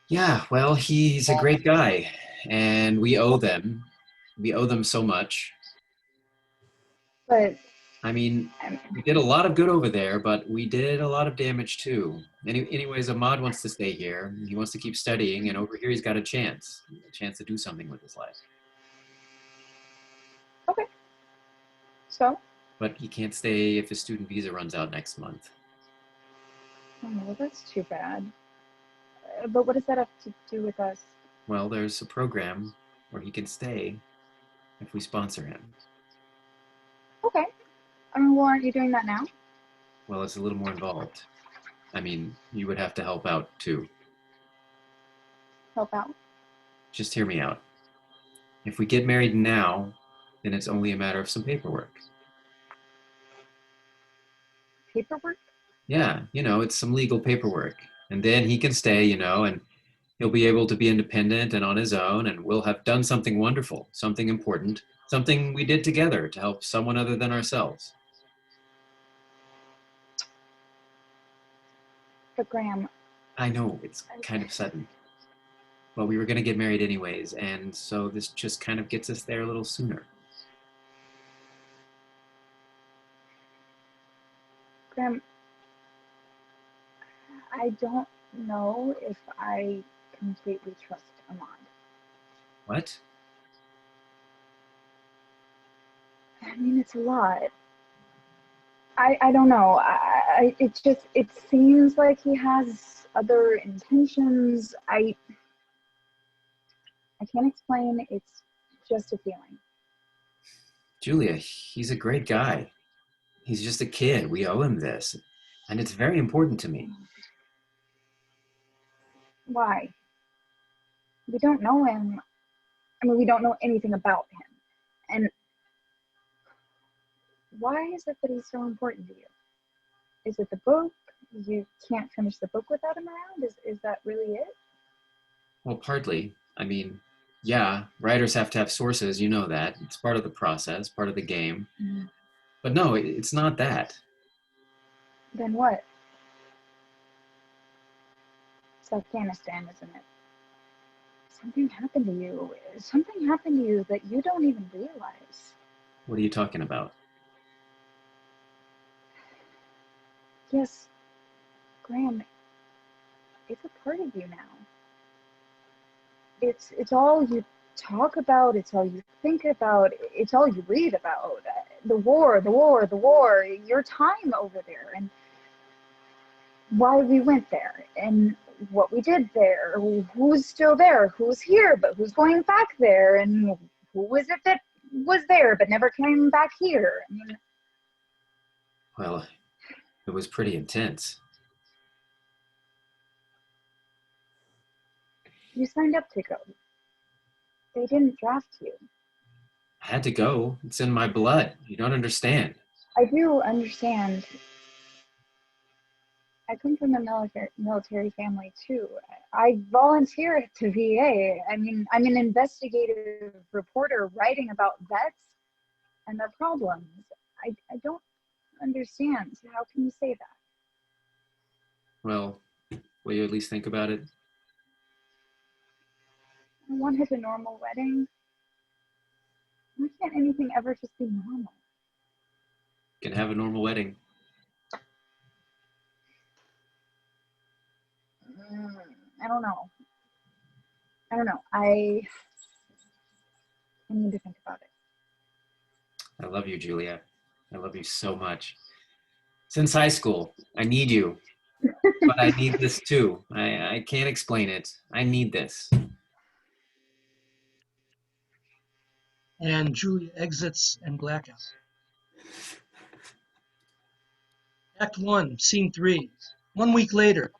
Yeah, well, he's a great guy, and we owe them so much. But I mean, we did a lot of good over there, but we did a lot of damage too. Anyways, Ahmad wants to stay here. He wants to keep studying, and over here he's got a chance to do something with his life. okay. So? But he can't stay if his student visa runs out next month. Oh, well, that's too bad. But what does that have to do with us? Well, there's a program where he can stay if we sponsor him. Okay. I mean, well, aren't you doing that now? Well, it's a little more involved. I mean, you would have to help out too. Help out? Just hear me out. If we get married now, then it's only a matter of some paperwork. Paperwork? Yeah, it's some legal paperwork. And then he can stay, and he'll be able to be independent and on his own, and we'll have done something wonderful, something important, something we did together to help someone other than ourselves. But Graham... I know, it's kind of sudden. But we were going to get married anyways, and so this just kind of gets us there a little sooner. Graham, I don't know if I completely trust Ahmad. What? I mean, it's a lot. I don't know. It seems like he has other intentions. I can't explain. It's just a feeling. Julia, he's a great guy. He's just a kid. We owe him this. And it's very important to me. Why? We don't know him. I mean, we don't know anything about him. And why is it that he's so important to you? Is it the book? You can't finish the book without him around? Is that really it? Well, partly. I mean, yeah, writers have to have sources. You know that. It's part of the process, part of the game. Mm. But no, it's not that. Then what? It's Afghanistan, isn't it? Something happened to you. Something happened to you that you don't even realize. What are you talking about? Yes, Graham, it's a part of you now. It's all you talk about, it's all you think about, it's all you read about. The war, your time over there, and why we went there, and what we did there, who's still there, who's here, but who's going back there, and who was it that was there but never came back here. I mean, Well, it was pretty intense. you signed up to go. They didn't draft you. I had to go. It's in my blood. You don't understand. I do understand. I come from a military family too. I volunteer at the VA. I mean, I'm an investigative reporter writing about vets and their problems. I don't understand. How can you say that? Well, will you at least think about it? I wanted a normal wedding. Why can't anything ever just be normal? You can have a normal wedding. I don't know. I need to think about it. I love you, Julia. I love you so much. Since high school, I need you. But I need this too. I can't explain it. I need this. And Julia exits and blackout. Act 1, Scene 3. 1 week later,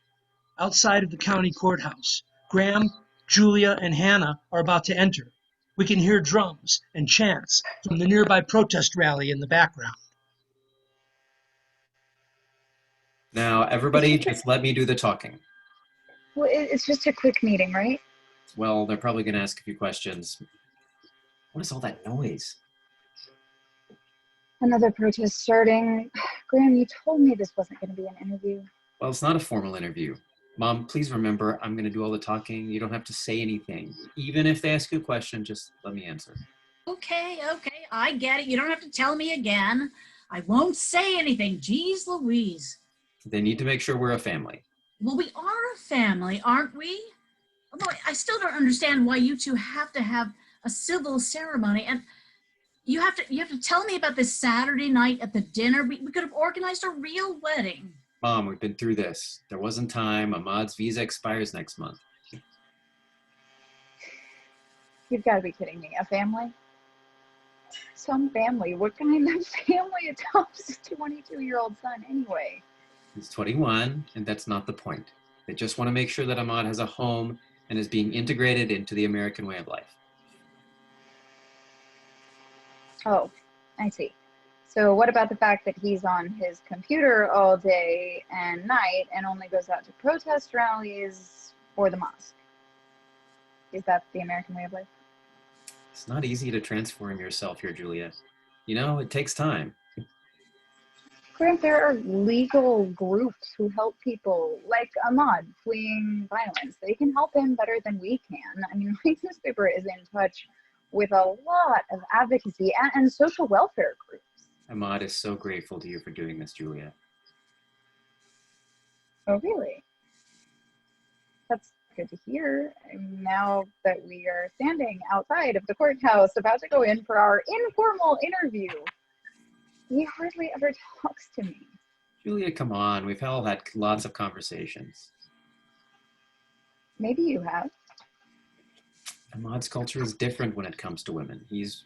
outside of the county courthouse, Graham, Julia, and Hannah are about to enter. We can hear drums and chants from the nearby protest rally in the background. Now, everybody, just let me do the talking. Well, it's just a quick meeting, right? Well, they're probably going to ask a few questions. What is all that noise? Another protest starting. Graham, you told me this wasn't going to be an interview. Well, it's not a formal interview. Mom, please remember, I'm going to do all the talking. You don't have to say anything. Even if they ask you a question, just let me answer. Okay, I get it. You don't have to tell me again. I won't say anything. Jeez Louise. They need to make sure we're a family. Well, we are a family, aren't we? Although I still don't understand why you two have to have a civil ceremony, and you have to tell me about this Saturday night at the dinner. We could have organized a real wedding. Mom, we've been through this. There wasn't time. Ahmad's visa expires next month. You've got to be kidding me. A family? Some family? What kind of family adopts a 22-year-old son anyway? He's 21, and that's not the point. They just want to make sure that Ahmad has a home and is being integrated into the American way of life. Oh, I see. So what about the fact that he's on his computer all day and night and only goes out to protest rallies or the mosque? Is that the American way of life? It's not easy to transform yourself here, Julia. You know, it takes time. Grant, there are legal groups who help people like Ahmad fleeing violence. They can help him better than we can. I mean, my newspaper is in touch with a lot of advocacy and social welfare groups. Ahmad is so grateful to you for doing this, Julia. Oh, really? That's good to hear. And now that we are standing outside of the courthouse about to go in for our informal interview, he hardly ever talks to me. Julia, come on. We've all had lots of conversations. Maybe you have. Ahmad's culture is different when it comes to women. He's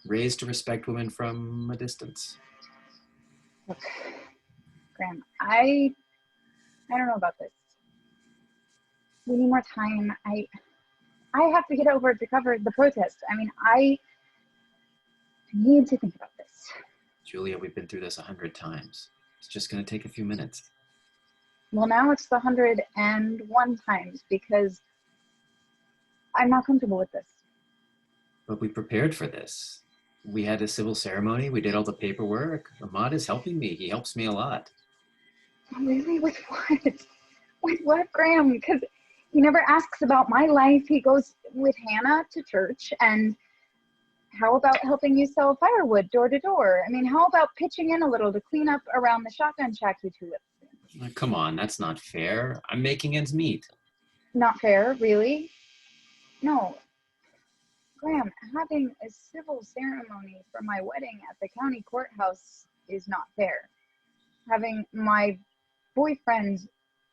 raised to respect women from a distance. Look, Graham, I don't know about this. We need more time. I have to get over to cover the protest. I mean, I need to think about this. Julia, we've been through this 100 times. It's just going to take a few minutes. Well, now it's the 101 times because I'm not comfortable with this. But we prepared for this. We had a civil ceremony. We did all the paperwork. Ahmad is helping me. He helps me a lot. Really? With what? With what, Graham? Because he never asks about my life. He goes with Hannah to church. And how about helping you sell firewood door to door? I mean, how about pitching in a little to clean up around the shotgun shack you two live in? Come on, that's not fair. I'm making ends meet. Not fair, really? No. Graham, having a civil ceremony for my wedding at the county courthouse is not fair. Having my boyfriend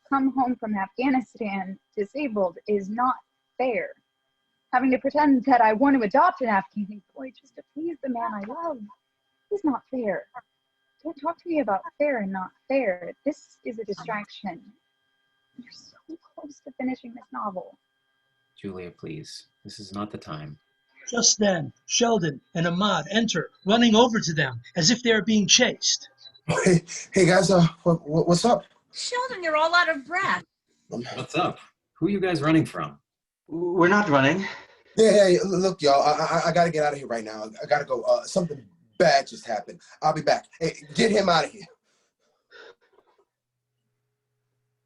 come home from Afghanistan disabled is not fair. Having to pretend that I want to adopt an Afghan boy just to please the man I love is not fair. Don't talk to me about fair and not fair. This is a distraction. You're so close to finishing this novel. Julia, please. This is not the time. Just then, Sheldon and Ahmad enter, running over to them as if they are being chased. Hey guys, what's up? Sheldon, you're all out of breath. What's up? Who are you guys running from? We're not running. Yeah, look, y'all, I gotta get out of here right now. I gotta go. Something bad just happened. I'll be back. Hey, get him out of here.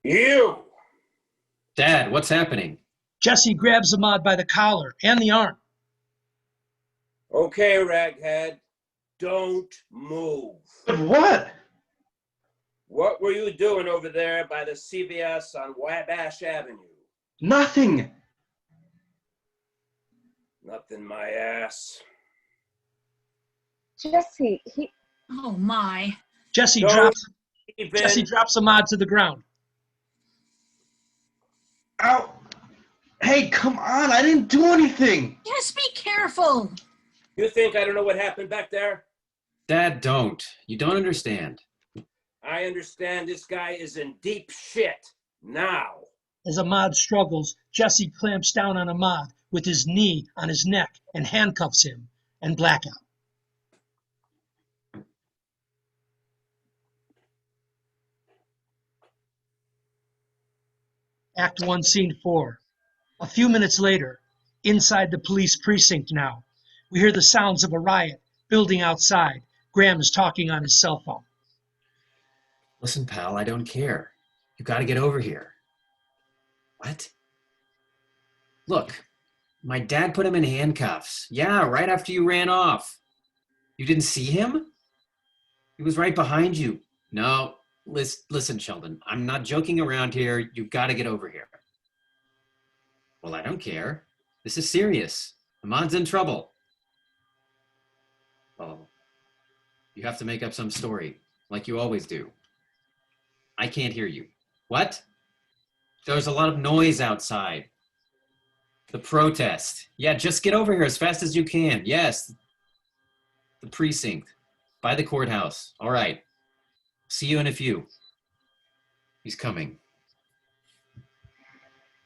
You! Dad, what's happening? Jesse grabs Ahmad by the collar and the arm. Okay, raghead. Don't move. But what? What were you doing over there by the CVS on Wabash Avenue? Nothing. Nothing, my ass. Jesse, he... Oh my. Jesse Don't drops Ahmad to the ground. Ow! Hey, come on! I didn't do anything! Just be careful. You think I don't know what happened back there? Dad, don't. You don't understand. I understand this guy is in deep shit now. As Ahmad struggles, Jesse clamps down on Ahmad with his knee on his neck and handcuffs him, and blackout. Act 1, Scene 4. A few minutes later, inside the police precinct now, we hear the sounds of a riot building outside. Graham is talking on his cell phone. Listen, pal, I don't care. You gotta get over here. What? Look, my dad put him in handcuffs. Yeah, right after you ran off. You didn't see him? He was right behind you. No, listen, Sheldon, I'm not joking around here. You've got to get over here. Well, I don't care. This is serious. Ahmad's in trouble. Well, you have to make up some story, like you always do. I can't hear you. What? There's a lot of noise outside. The protest. Yeah, just get over here as fast as you can. Yes. The precinct. By the courthouse. All right. See you in a few. He's coming.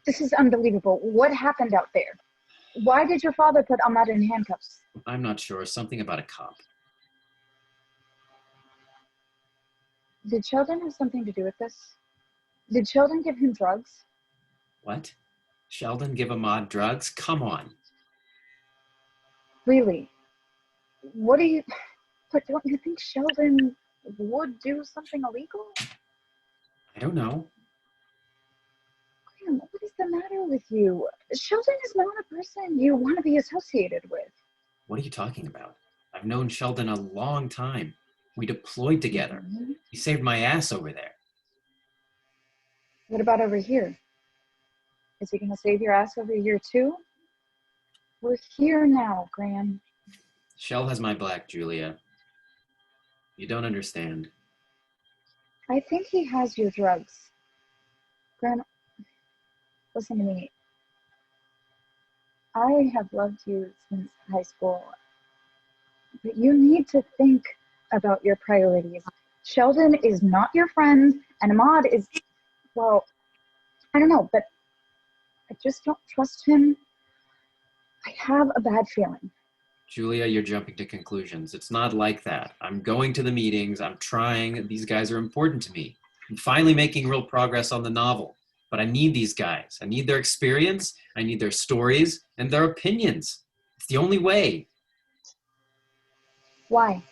This is unbelievable. What happened out there? Why did your father put Ahmad in handcuffs? I'm not sure. Something about a cop. Did Sheldon have something to do with this? Did Sheldon give him drugs? What? Sheldon give Ahmad drugs? Come on. Really? What do you... But don't you think Sheldon would do something illegal? I don't know. Graham, what is the matter with you? Sheldon is not a person you want to be associated with. What are you talking about? I've known Sheldon a long time. We deployed together. Mhm. He saved my ass over there. What about over here? Is he going to save your ass over here too? We're here now, Graham. Shell has my back, Julia. You don't understand. I think he has your drugs. Graham, listen to me. I have loved you since high school, but you need to think about your priorities. Sheldon is not your friend, and Ahmad is, well, I don't know, but I just don't trust him. I have a bad feeling. Julia, you're jumping to conclusions. It's not like that. I'm going to the meetings. I'm trying. These guys are important to me. I'm finally making real progress on the novel. But I need these guys. I need their experience. I need their stories and their opinions. It's the only way. Why?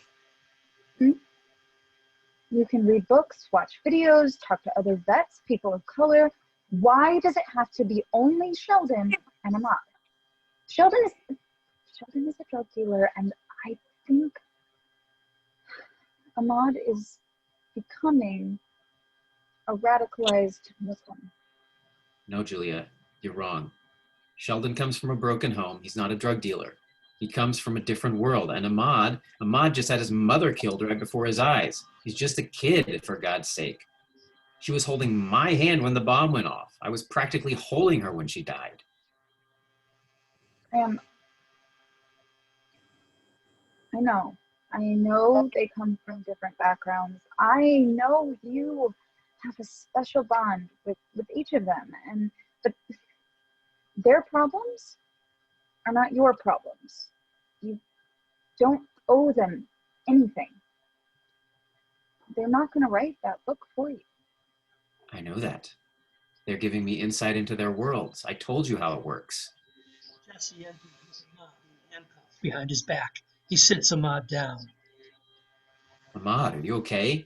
You can read books, watch videos, talk to other vets, people of color. Why does it have to be only Sheldon and Ahmad? Sheldon is a drug dealer, and I think Ahmad is becoming a radicalized Muslim. No, Julia, you're wrong. Sheldon comes from a broken home. He's not a drug dealer. He comes from a different world. And Ahmad just had his mother killed right before his eyes. He's just a kid, for God's sake. She was holding my hand when the bomb went off. I was practically holding her when she died. I know they come from different backgrounds. I know you have a special bond with each of them, but their problems are not your problems. You don't owe them anything. They're not going to write that book for you. I know that. They're giving me insight into their worlds. I told you how it works. Jesse enters with Ahmad in handcuffs behind his back. He sits Ahmad down. Ahmad, are you okay?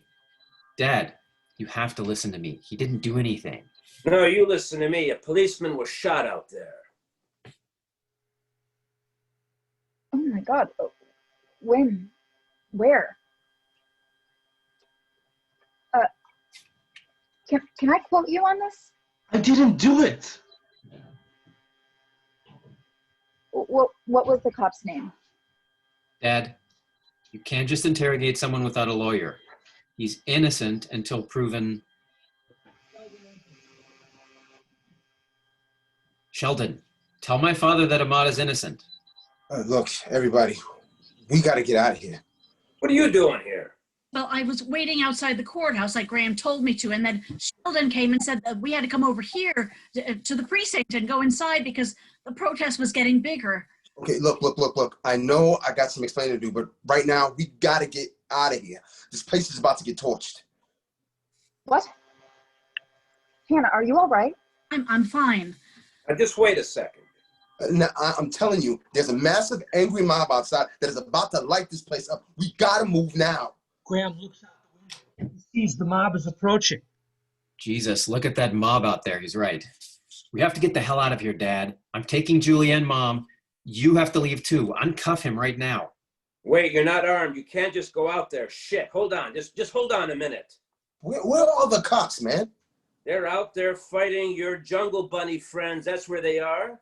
Dad, you have to listen to me. He didn't do anything. No, you listen to me. A policeman was shot out there. Oh my God. When? Where? Can I quote you on this? I didn't do it. What was the cop's name? Dad, you can't just interrogate someone without a lawyer. He's innocent until proven... Sheldon, tell my father that Ahmad is innocent. Look, everybody, we got to get out of here. What are you doing here? Well, I was waiting outside the courthouse like Graham told me to, and then Sheldon came and said that we had to come over here to the precinct and go inside because the protest was getting bigger. Okay, look. I know I got some explaining to do, but right now, we got to get out of here. This place is about to get torched. What? Hannah, are you all right? I'm fine. Now just wait a second. Now, I'm telling you, there's a massive angry mob outside that is about to light this place up. We got to move now. Graham looks out the window. He sees the mob is approaching. Jesus, look at that mob out there. He's right. We have to get the hell out of here, Dad. I'm taking Julie and Mom. You have to leave too. Uncuff him right now. Wait, you're not armed. You can't just go out there. Shit, hold on. Just hold on a minute. Where are all the cops, man? They're out there fighting your jungle bunny friends. That's where they are.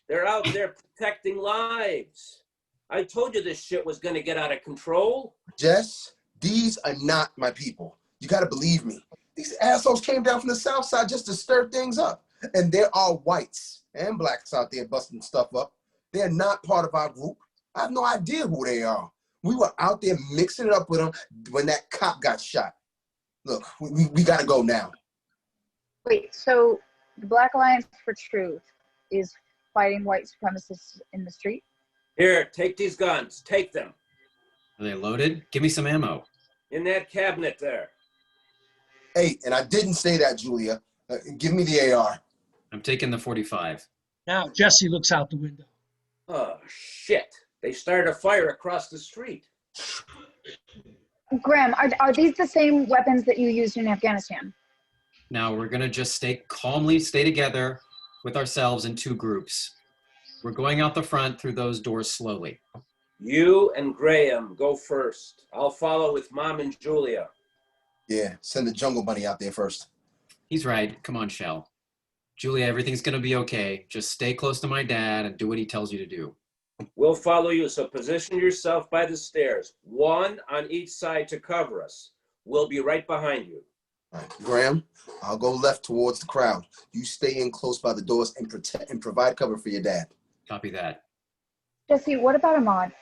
They're out there protecting lives. I told you this shit was gonna get out of control. Jess, these are not my people. You got to believe me. These assholes came down from the south side just to stir things up. And there are whites and blacks out there busting stuff up. They're not part of our group. I have no idea who they are. We were out there mixing it up with them when that cop got shot. Look, we got to go now. Wait, so the Black Alliance for Truth is fighting white supremacists in the street? Here, take these guns. Take them. Are they loaded? Give me some ammo. In that cabinet there. Hey, and I didn't say that, Julia. Give me the AR. I'm taking the 45. Now Jesse looks out the window. Oh, shit. They started a fire across the street. Graham, are these the same weapons that you used in Afghanistan? Now we're going to just stay together with ourselves in two groups. We're going out the front through those doors slowly. You and Graham go first. I'll follow with Mom and Julia. Yeah, send the jungle bunny out there first. He's right. Come on, Shell. Julia, everything's going to be okay. Just stay close to my dad and do what he tells you to do. We'll follow you, so position yourself by the stairs. One on each side to cover us. We'll be right behind you. All right, Graham, I'll go left towards the crowd. You stay in close by the doors and protect and provide cover for your dad. Copy that. Jesse, what about Ahmad?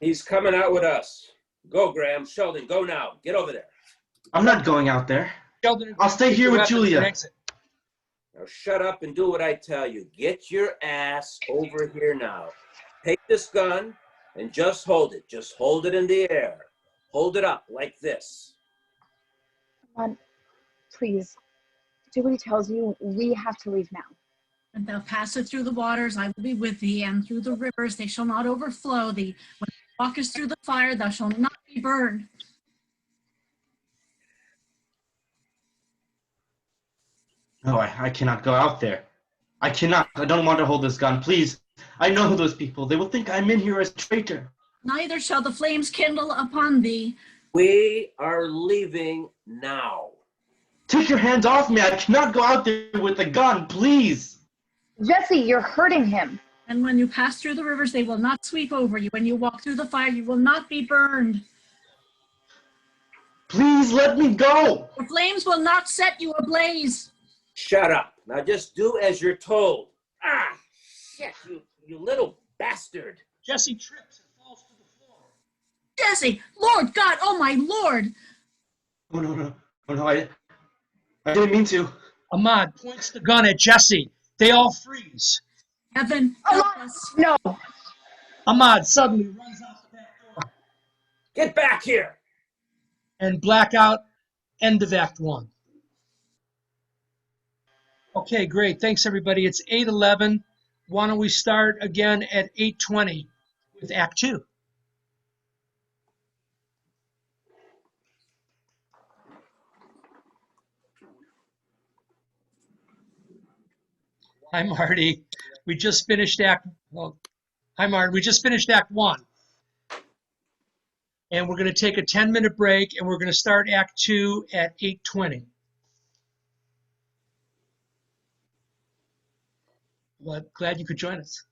He's coming out with us. Go, Graham. Sheldon, go now. Get over there. I'm not going out there. Sheldon, I'll stay here with Julia. Now shut up and do what I tell you. Get your ass over here now. Take this gun and just hold it. Just hold it in the air. Hold it up like this. Ahmad, please, do what he tells you. We have to leave now. And thou passeth through the waters, I will be with thee, and through the rivers, they shall not overflow thee. When thou walkest through the fire, thou shalt not be burned. No, I cannot go out there. I cannot. I don't want to hold this gun. Please. I know those people. They will think I'm in here as a traitor. Neither shall the flames kindle upon thee. We are leaving now. Take your hands off me. I cannot go out there with a gun. Please. Jesse, you're hurting him. And when you pass through the rivers, they will not sweep over you. When you walk through the fire, you will not be burned. Please let me go. The flames will not set you ablaze. Shut up. Now just do as you're told. Ah, shit, you little bastard. Jesse trips and falls to the floor. Jesse, Lord God, oh my Lord. Oh, no. Oh, no, I didn't mean to. Ahmad points the gun at Jesse. They all freeze. Heaven, help Ahmad, us. no. Ahmad suddenly runs out the back door. Get back here. And blackout, end of Act 1. Okay, great. Thanks, everybody. It's 8:11. Why don't we start again at 8:20 with Act 2? Hi, Marty. We just finished Hi, Marty. We just finished Act 1. And we're going to take a 10-minute break, and we're going to start Act 2 at 8:20. Well, glad you could join us.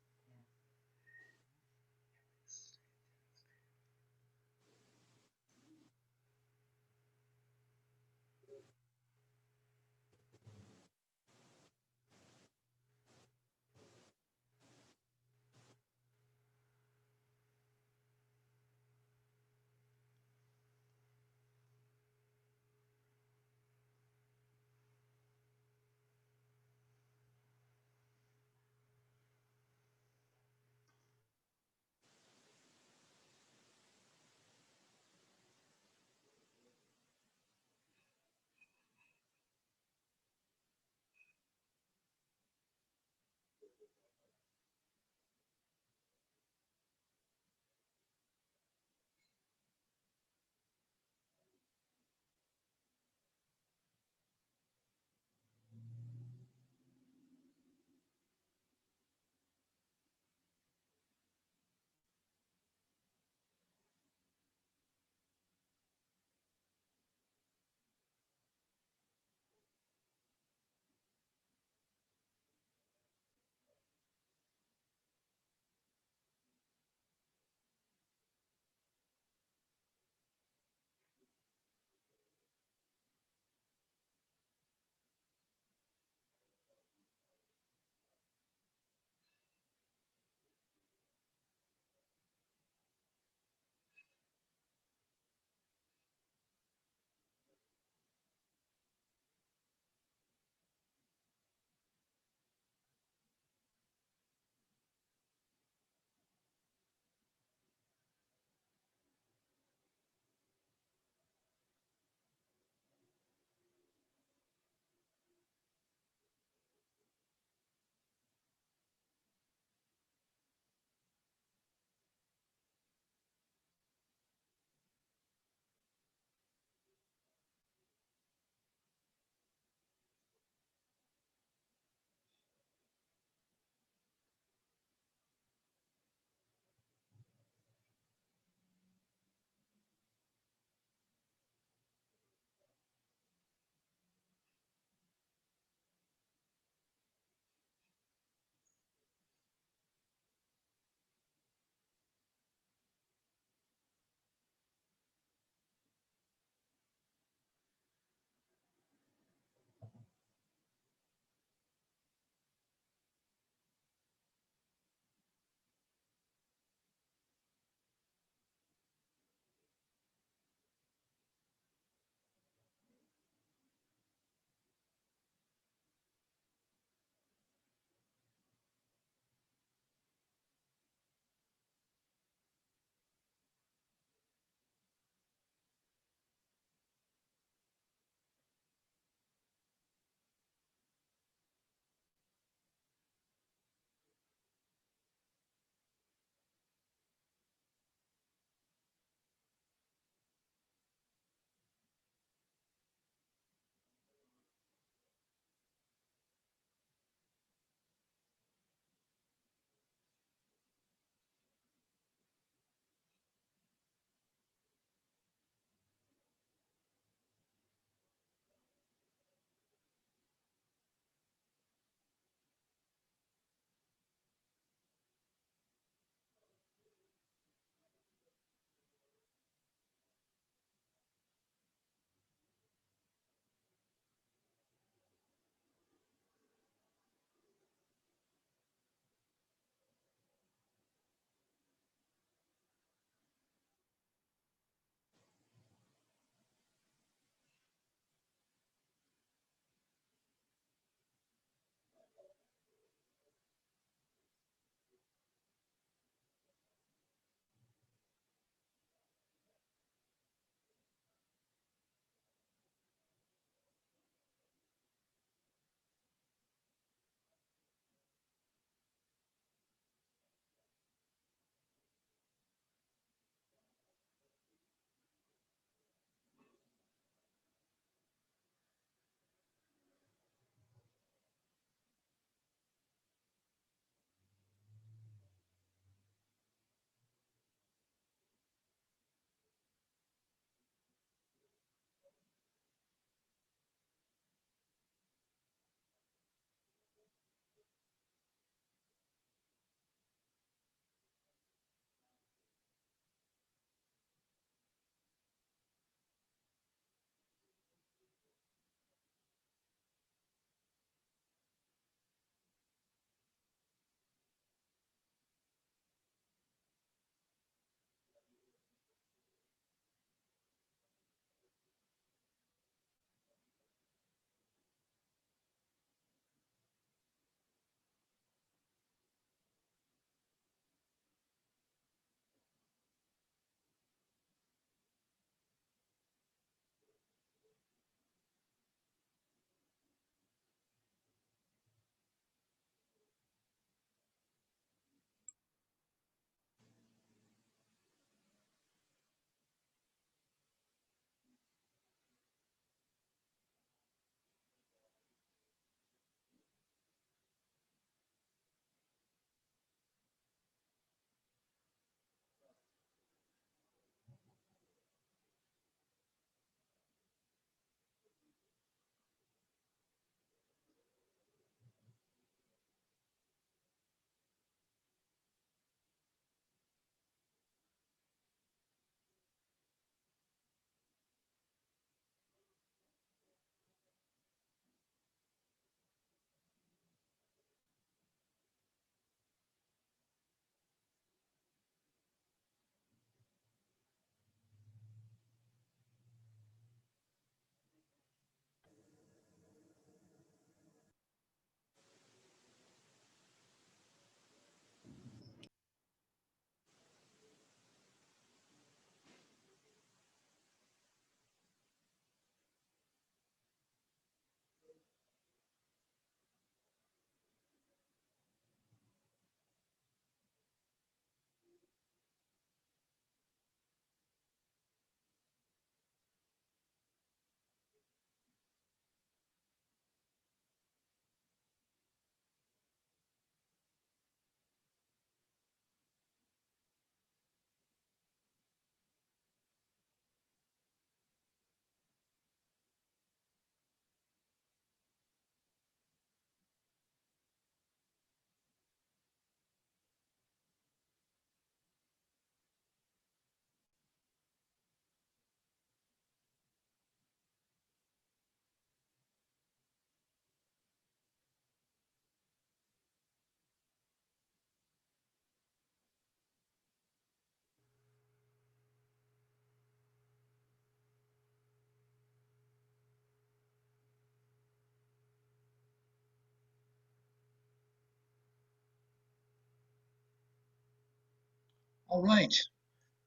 All right,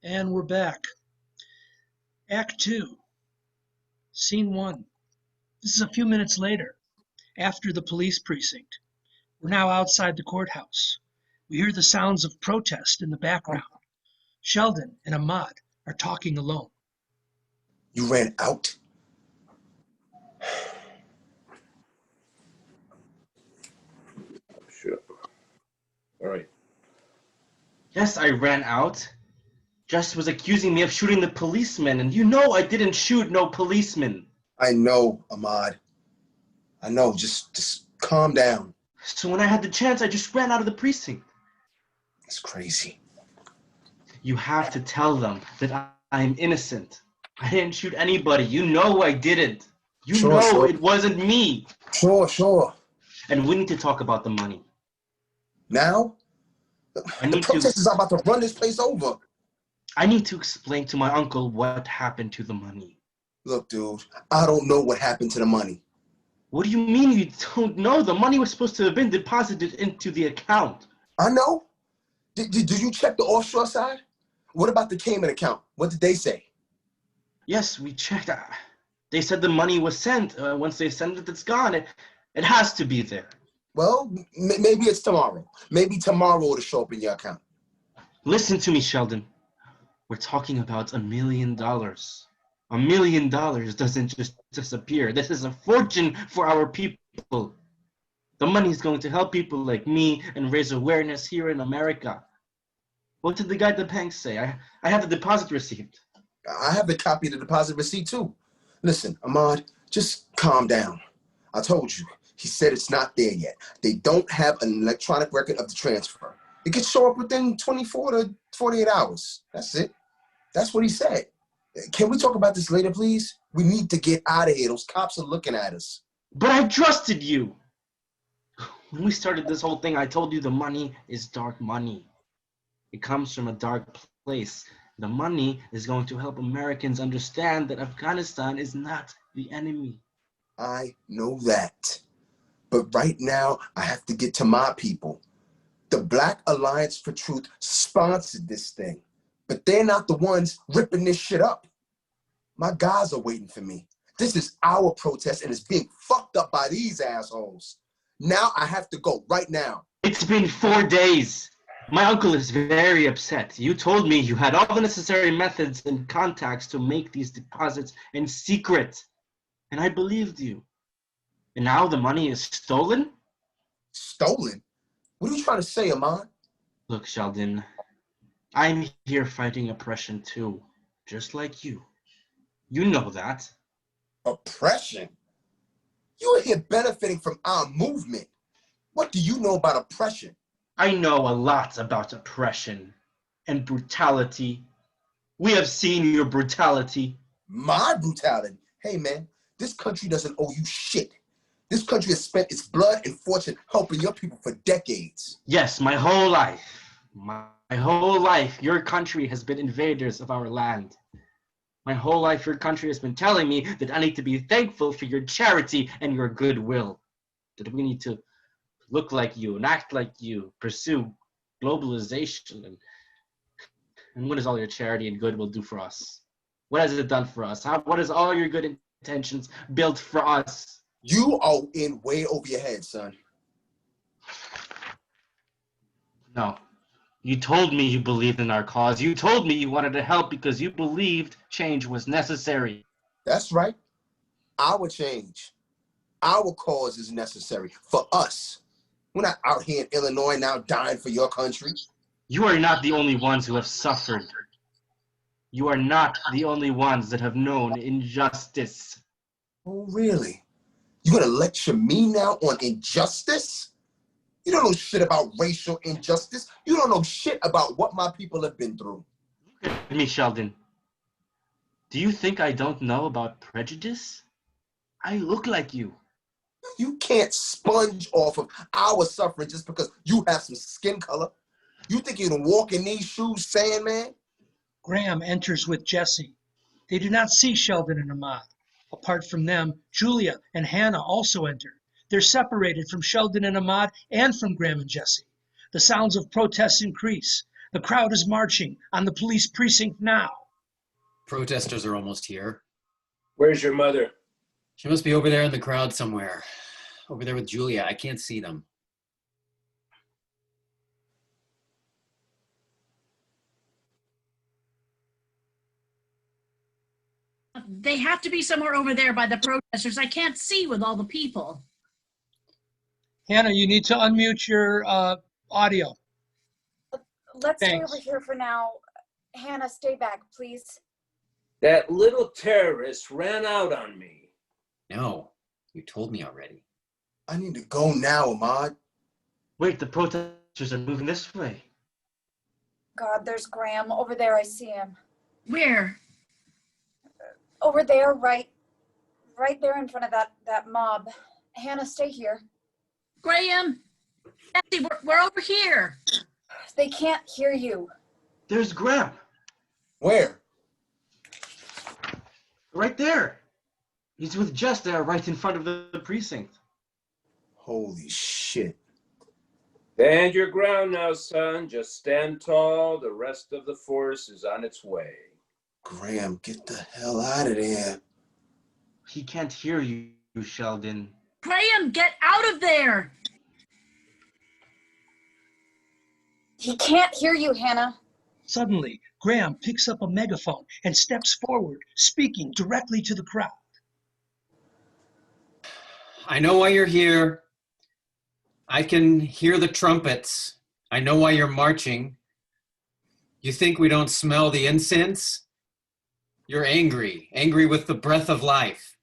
and we're back. Act 2, Scene 1. This is a few minutes later, after the police precinct. We're now outside the courthouse. We hear the sounds of protest in the background. Sheldon and Ahmad are talking alone. You ran out? Sure. All right. Yes, I ran out. Jess was accusing me of shooting the policeman, and you know I didn't shoot no policeman. I know, Ahmad. I know. Just calm down. So when I had the chance, I just ran out of the precinct. It's crazy. You have to tell them that I'm innocent. I didn't shoot anybody. You know I didn't. You know it wasn't me. Sure. And we need to talk about the money. Now? The protesters are about to run this place over. I need to explain to my uncle what happened to the money. Look, dude, I don't know what happened to the money. What do you mean you don't know? The money was supposed to have been deposited into the account. I know. Did you check the offshore side? What about the Cayman account? What did they say? Yes, we checked. They said the money was sent. Once they send it, it's gone. It has to be there. Well, maybe it's tomorrow. Maybe tomorrow it'll show up in your account. Listen to me, Sheldon. We're talking about $1 million. $1 million doesn't just disappear. This is a fortune for our people. The money is going to help people like me and raise awareness here in America. What did the guy at the bank say? I have the deposit receipt. I have the copy of the deposit receipt too. Listen, Ahmad, just calm down. I told you, he said it's not there yet. They don't have an electronic record of the transfer. It could show up within 24 to 48 hours. That's it. That's what he said. Can we talk about this later, please? We need to get out of here. Those cops are looking at us. But I trusted you. When we started this whole thing, I told you the money is dark money. It comes from a dark place. The money is going to help Americans understand that Afghanistan is not the enemy. I know that. But right now, I have to get to my people. The Black Alliance for Truth sponsored this thing, but they're not the ones ripping this shit up. My guys are waiting for me. This is our protest and it's being fucked up by these assholes. Now I have to go right now. It's been 4 days. My uncle is very upset. You told me you had all the necessary methods and contacts to make these deposits in secret. And I believed you. And now the money is stolen? Stolen? What are you trying to say, Ahmad? Look, Sheldon, I'm here fighting oppression too, just like you. You know that. Oppression? You're here benefiting from our movement. What do you know about oppression? I know a lot about oppression and brutality. We have seen your brutality. My brutality? Hey, man, this country doesn't owe you shit. This country has spent its blood and fortune helping your people for decades. Yes, my whole life. My whole life, your country has been invaders of our land. My whole life, your country has been telling me that I need to be thankful for your charity and your goodwill. That we need to look like you and act like you, pursue globalization. And what does all your charity and goodwill do for us? What has it done for us? What has all your good intentions built for us? You are in way over your head, son. No. You told me you believed in our cause. You told me you wanted to help because you believed change was necessary. That's right. Our change, our cause is necessary for us. We're not out here in Illinois now dying for your country. You are not the only ones who have suffered. You are not the only ones that have known injustice. Oh, really? You gonna lecture me now on injustice? You don't know shit about racial injustice. You don't know shit about what my people have been through. Look at me, Sheldon. Do you think I don't know about prejudice? I look like you. You can't sponge off of our suffering just because you have some skin color. You think you can walk in these shoes, Sandman? Graham enters with Jesse. They do not see Sheldon and Ahmad. Apart from them, Julia and Hannah also enter. They're separated from Sheldon and Ahmad and from Graham and Jesse. The sounds of protests increase. The crowd is marching on the police precinct now. Protesters are almost here. Where's your mother? She must be over there in the crowd somewhere. Over there with Julia. I can't see them. They have to be somewhere over there by the protesters. I can't see with all the people. Hannah, you need to unmute your audio. Let's stay Thanks. over here for now. Hannah, stay back, please. That little terrorist ran out on me. No, you told me already. I need to go now, Ahmad. Wait, the protesters are moving this way. God, there's Graham. Over there, I see him. Where? Over there, right there in front of that mob. Hannah, stay here. Graham? Nancy, we're over here. They can't hear you. There's Graham. Where? Right there. He's with Jess there, right in front of the precinct. Holy shit. Stand your ground now, son. Just stand tall. The rest of the force is on its way. Graham, get the hell out of there. He can't hear you, Sheldon. Graham, get out of there. He can't hear you, Hannah. Suddenly, Graham picks up a megaphone and steps forward, speaking directly to the crowd. I know why you're here. I can hear the trumpets. I know why you're marching. You think we don't smell the incense? You're angry with the breath of life.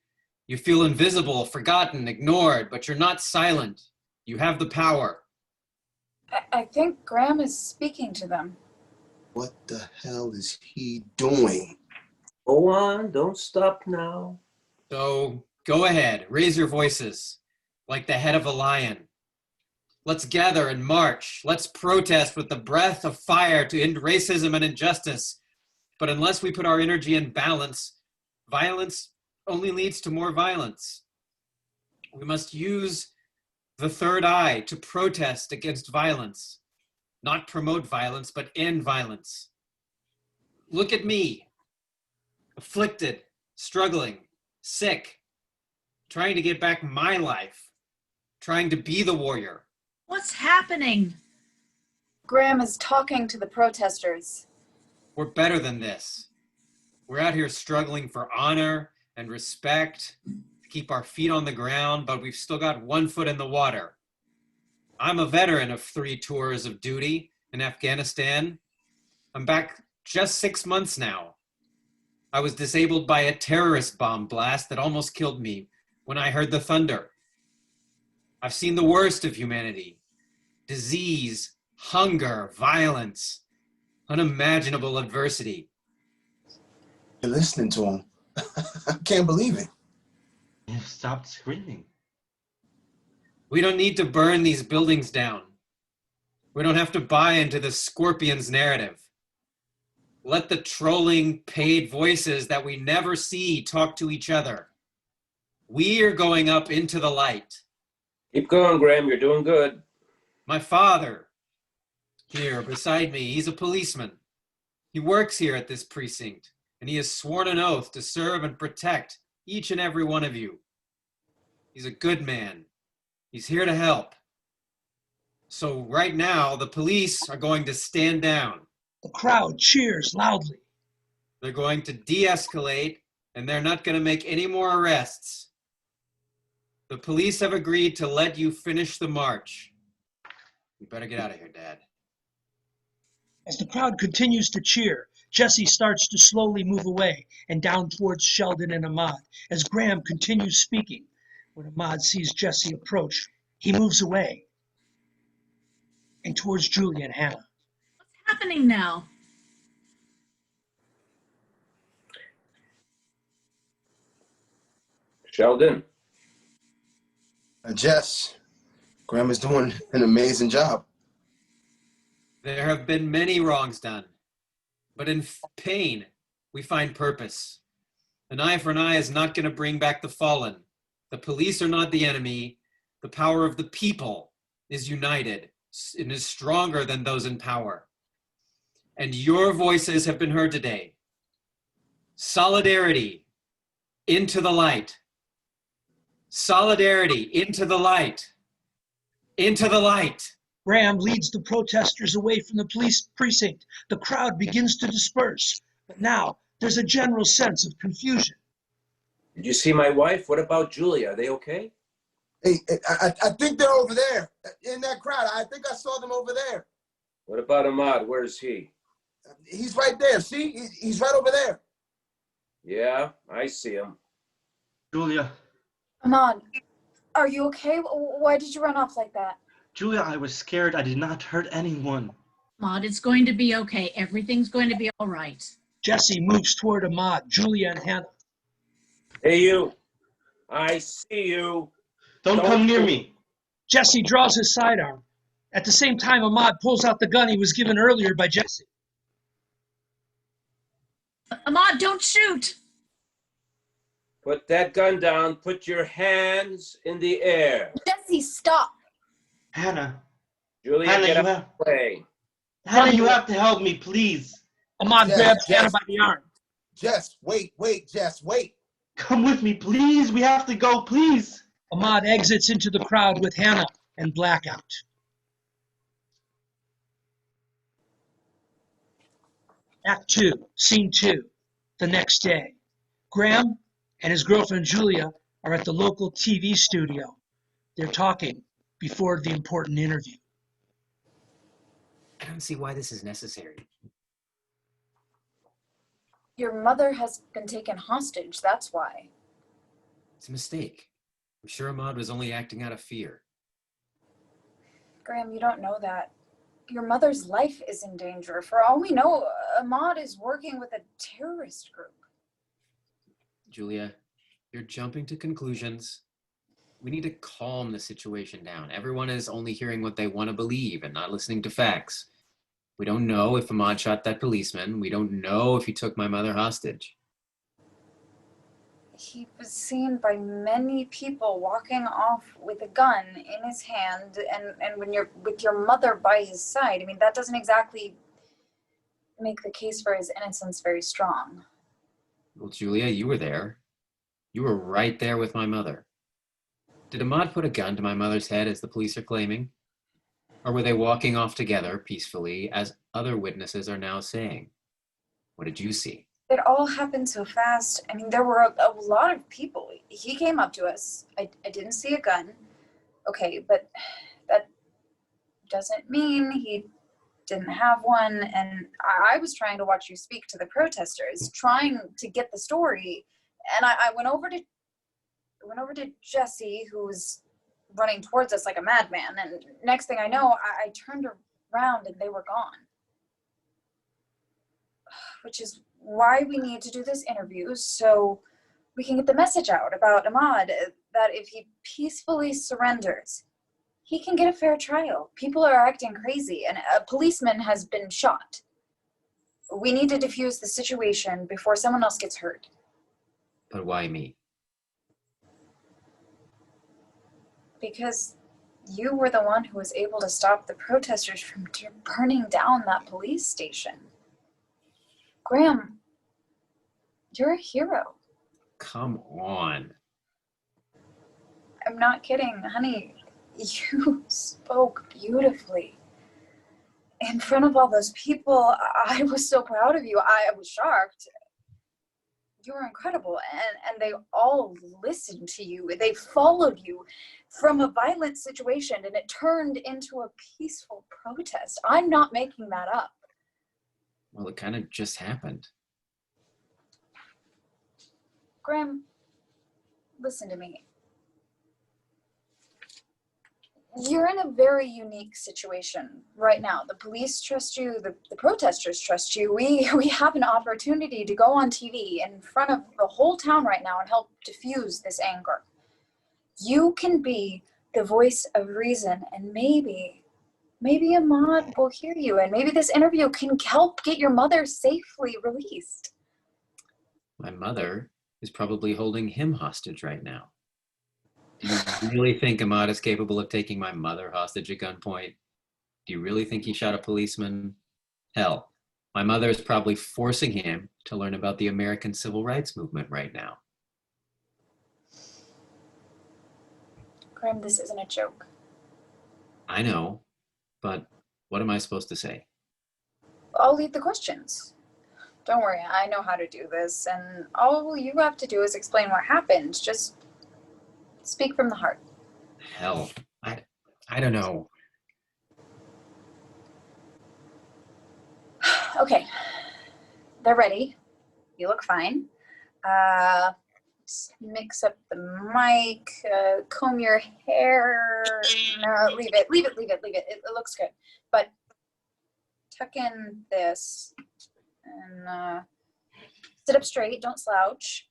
You feel invisible, forgotten, ignored, but you're not silent. You have the power. I think Graham is speaking to them. What the hell is he doing? Go on, don't stop now. So go ahead, raise your voices like the head of a lion. Let's gather and march. Let's protest with the breath of fire to end racism and injustice. But unless we put our energy in balance, violence only leads to more violence. We must use the third eye to protest against violence, not promote violence, but end violence. Look at me, afflicted, struggling, sick, trying to get back my life, trying to be the warrior. What's happening? Graham is talking to the protesters. We're better than this. We're out here struggling for honor and respect, to keep our feet on the ground, but we've still got one foot in the water. I'm a veteran of 3 tours of duty in Afghanistan. I'm back just 6 months now. I was disabled by a terrorist bomb blast that almost killed me when I heard the thunder. I've seen the worst of humanity: disease, hunger, violence, unimaginable adversity. You're listening to him. I can't believe it. You've stopped screaming. We don't need to burn these buildings down. We don't have to buy into the scorpion's narrative. Let the trolling, paid voices that we never see talk to each other. We are going up into the light. Keep going, Graham. You're doing good. My father, here beside me, he's a policeman. He works here at this precinct, and he has sworn an oath to serve and protect each and every one of you. He's a good man. He's here to help. So right now, the police are going to stand down. The crowd cheers loudly. They're going to de-escalate, and they're not going to make any more arrests. The police have agreed to let you finish the march. You better get out of here, Dad. As the crowd continues to cheer, Jesse starts to slowly move away and down towards Sheldon and Ahmad as Graham continues speaking. When Ahmad sees Jesse approach, he moves away and towards Julia and Hannah. What's happening now? Sheldon, Jess, Graham is doing an amazing job. There have been many wrongs done, but in pain, we find purpose. An eye for an eye is not going to bring back the fallen. The police are not the enemy. The power of the people is united and is stronger than those in power. and your voices have been heard today. Solidarity into the light. Solidarity into the light. Into the light. Graham leads the protesters away from the police precinct. The crowd begins to disperse, but now there's a general sense of confusion. Did you see my wife? What about Julia? Are they okay? Hey, I think they're over there in that crowd. I think I saw them over there. What about Ahmad? Where is he? He's right there. See, he's right over there. Yeah, I see him. Julia, Ahmad, are you okay? Why did you run off like that? Julia, I was scared. I did not hurt anyone. Ahmad, it's going to be okay. Everything's going to be all right. Jesse moves toward Ahmad, Julia, and Hannah. Hey, you. I see you. Don't come near me. Jesse draws his sidearm. At the same time, Ahmad pulls out the gun he was given earlier by Jesse. Ahmad, don't shoot. Put that gun down. Put your hands in the air. Jesse, stop. Hannah, Julia, Hannah, get you out have, of the way. Hannah, you have to help me, please. Ahmad Yes, grabs yes. Hannah by the arm. Jess, wait, Jess, wait. Come with me, please. We have to go, please. Ahmad exits into the crowd with Hannah and Blackout. Act 2, Scene 2, the next day. Graham and his girlfriend Julia are at the local TV studio. They're talking before the important interview. I don't see why this is necessary. Your mother has been taken hostage, that's why. It's a mistake. I'm sure Ahmad was only acting out of fear. Graham, you don't know that. Your mother's life is in danger. For all we know, Ahmad is working with a terrorist group. Julia, you're jumping to conclusions. We need to calm the situation down. Everyone is only hearing what they want to believe and not listening to facts. We don't know if Ahmad shot that policeman. We don't know if he took my mother hostage. He was seen by many people walking off with a gun in his hand, and when you're with your mother by his side, I mean, that doesn't exactly make the case for his innocence very strong. Well, Julia, you were there. You were right there with my mother. Did Ahmad put a gun to my mother's head, as the police are claiming? Or were they walking off together peacefully, as other witnesses are now saying? What did you see? It all happened so fast. I mean, there were a lot of people. He came up to us. I didn't see a gun. Okay, but that doesn't mean he didn't have one. And I was trying to watch you speak to the protesters, trying to get the story. And I went over to Jesse, who was running towards us like a madman. And next thing I know, I turned around and they were gone. Which is why we need to do this interview, so we can get the message out about Ahmad, that if he peacefully surrenders, he can get a fair trial. People are acting crazy, and a policeman has been shot. We need to defuse the situation before someone else gets hurt. But why me? Because you were the one who was able to stop the protesters from burning down that police station. Graham, you're a hero. Come on. I'm not kidding, honey. You spoke beautifully. In front of all those people, I was so proud of you. I was shocked. You were incredible, and they all listened to you. They followed you from a violent situation, and it turned into a peaceful protest. I'm not making that up. Well, it kind of just happened. Graham, listen to me. You're in a very unique situation right now. The police trust you, the protesters trust you. We have an opportunity to go on TV in front of the whole town right now and help diffuse this anger. You can be the voice of reason, and maybe Ahmad will hear you, and maybe this interview can help get your mother safely released. My mother is probably holding him hostage right now. Do you really think Ahmad is capable of taking my mother hostage at gunpoint? Do you really think he shot a policeman? Hell, My mother is probably forcing him to learn about the American Civil Rights Movement right now. Graham, this isn't a joke. I know, but what am I supposed to say? I'll leave the questions. Don't worry, I know how to do this, and all you have to do is explain what happened. Just speak from the heart. Hell, I don't know. Okay, they're ready. You look fine. Mix up the mic, comb your hair. No, leave it. It looks good. But tuck in this and sit up straight, don't slouch,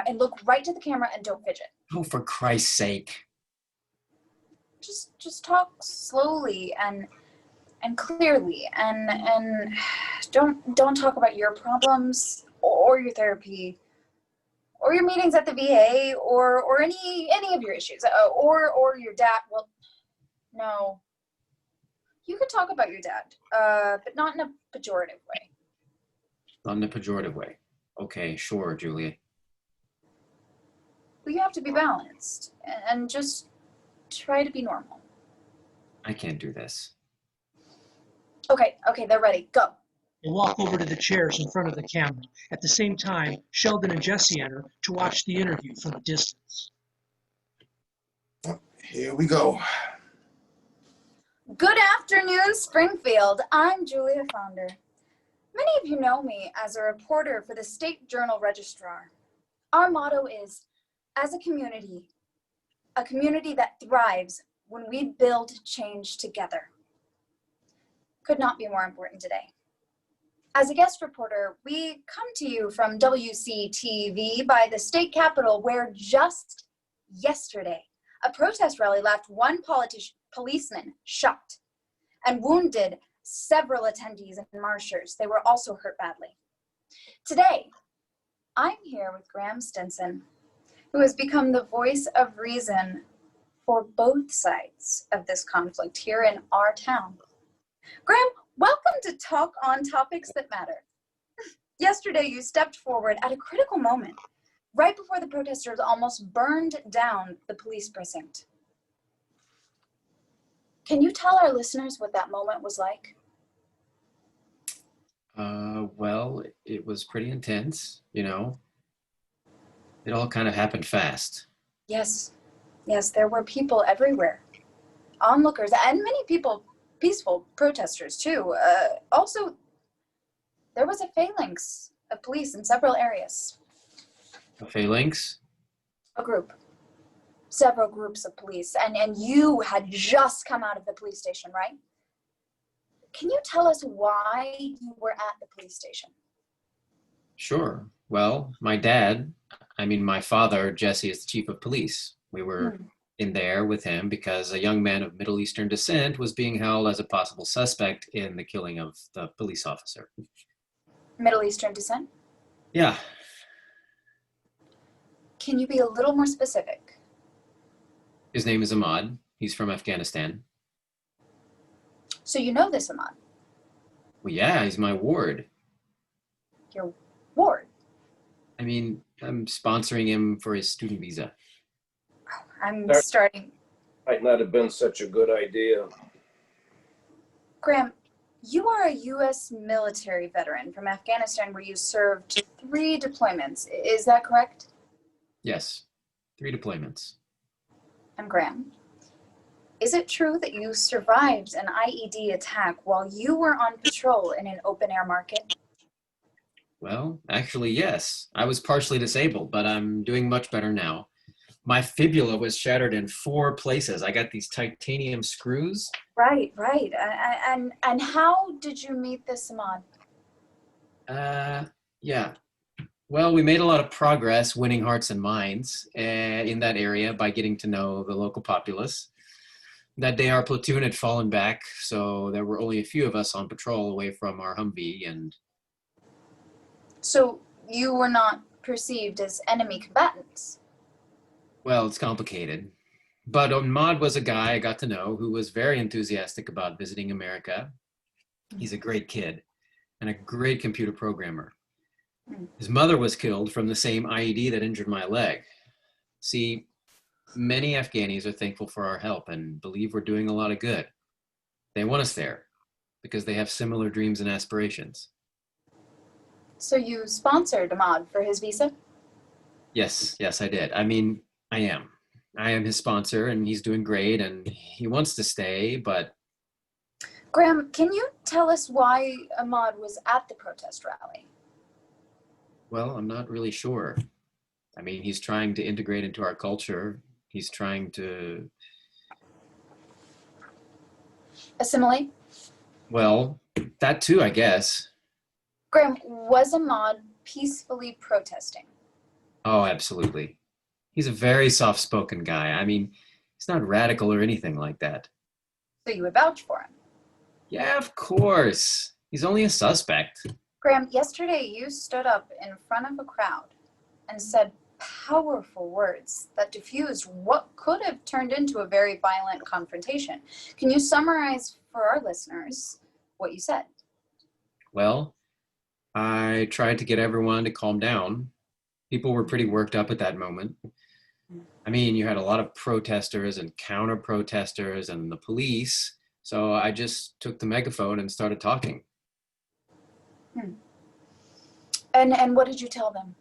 and look right to the camera and don't fidget. Oh, for Christ's sake. Just talk slowly and clearly, and don't talk about your problems or your therapy or your meetings at the VA or any of your issues or your dad. Well, no, you could talk about your dad, but not in a pejorative way. Not in a pejorative way. Okay, sure, Julia. Well, you have to be balanced and just try to be normal. I can't do this. Okay, they're ready. Go. They walk over to the chairs in front of the camera. At the same time, Sheldon and Jesse enter to watch the interview from a distance. Here we go. Good afternoon, Springfield. I'm Julia Founder. Many of you know me as a reporter for the State Journal Registrar. Our motto is, as a community that thrives when we build change together. Could not be more important today. As a guest reporter, we come to you from WCTV by the state capitol, where just yesterday, a protest rally left one policeman shot and wounded several attendees and marchers. They were also hurt badly. Today, I'm here with Graham Stinson, who has become the voice of reason for both sides of this conflict here in our town. Graham, welcome to Talk on Topics That Matter. Yesterday, you stepped forward at a critical moment, right before the protesters almost burned down the police precinct. Can you tell our listeners what that moment was like? Well, it was pretty intense, you know. It all kind of happened fast. Yes, there were people everywhere. Onlookers and many people, peaceful protesters too. Also, there was a phalanx of police in several areas. A phalanx? Several groups of police. And you had just come out of the police station, right? Can you tell us why you were at the police station? Sure. Well, my father, Jesse, is the chief of police. We were in there with him because a young man of Middle Eastern descent was being held as a possible suspect in the killing of the police officer. Middle Eastern descent? Yeah. Can you be a little more specific? His name is Ahmad. He's from Afghanistan. So you know this Ahmad? Well, yeah, he's my ward. Your ward? I mean, I'm sponsoring him for his student visa. I'm starting. Might not have been such a good idea. Graham, you are a U.S. military veteran from Afghanistan where you served 3 deployments. Is that correct? Yes, 3 deployments. I'm Graham. Is it true that you survived an IED attack while you were on patrol in an open-air market? Well, actually, yes. I was partially disabled, but I'm doing much better now. My fibula was shattered in 4 places. I got these titanium screws. Right. And how did you meet this Ahmad? Yeah. Well, we made a lot of progress winning hearts and minds in that area by getting to know the local populace. That day, our platoon had fallen back, so there were only a few of us on patrol away from our Humvee, and... So you were not perceived as enemy combatants? Well, it's complicated. But Ahmad was a guy I got to know who was very enthusiastic about visiting America. He's a great kid. and a great computer programmer. Hmm. His mother was killed from the same IED that injured my leg. See, many Afghanis are thankful for our help and believe we're doing a lot of good. They want us there because they have similar dreams and aspirations. So you sponsored Ahmad for his visa? Yes, I did. I mean, I am. I am his sponsor and he's doing great and he wants to stay, but Graham, can you tell us why Ahmad was at the protest rally? well, I'm not really sure. I mean, he's trying to integrate into our culture. He's trying to, Assimilate? well, that too, I guess. Graham, was Ahmad peacefully protesting? Oh, absolutely. He's a very soft-spoken guy. I mean, he's not radical or anything like that. So you would vouch for him? Yeah, of course. He's only a suspect. Graham, yesterday you stood up in front of a crowd and said powerful words that diffused what could have turned into a very violent confrontation. Can you summarize for our listeners what you said? Well, I tried to get everyone to calm down. People were pretty worked up at that moment. I mean, you had a lot of protesters and counter-protesters and the police, so I just took the megaphone and started talking. And what did you tell them?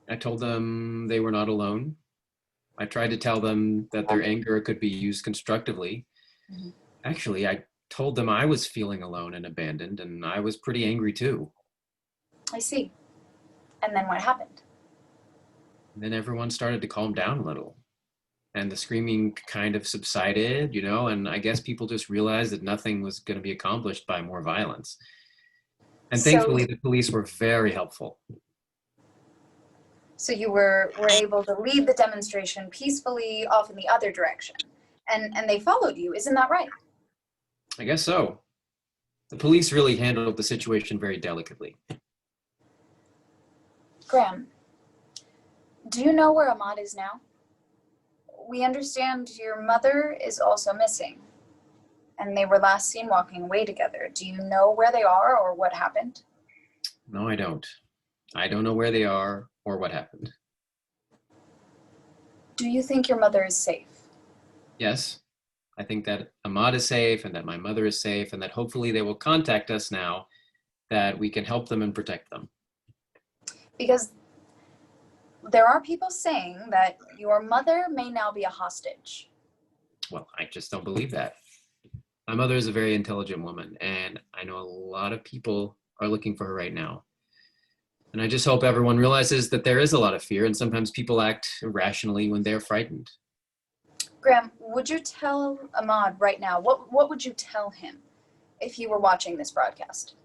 I told them they were not alone. I tried to tell them that their anger could be used constructively. Mhm. Actually, I told them I was feeling alone and abandoned, and I was pretty angry too. I see. And then what happened? And then everyone started to calm down a little. And the screaming kind of subsided, you know, and I guess people just realized that nothing was going to be accomplished by more violence. And So- thankfully, the police were very helpful. So you were able to lead the demonstration peacefully off in the other direction. And they followed you, isn't that right? I guess so. The police really handled the situation very delicately. Graham, do you know where Ahmad is now? We understand your mother is also missing, and they were last seen walking away together. Do you know where they are or what happened? No, I don't. I don't know where they are or what happened. Do you think your mother is safe? Yes, I think that Ahmad is safe and that my mother is safe and that hopefully they will contact us now that we can help them and protect them. Because there are people saying that your mother may now be a hostage. Well, I just don't believe that. My mother is a very intelligent woman and I know a lot of people are looking for her right now. And I just hope everyone realizes that there is a lot of fear and sometimes people act irrationally when they're frightened. Graham, would you tell Ahmad right now, what would you tell him if he were watching this broadcast?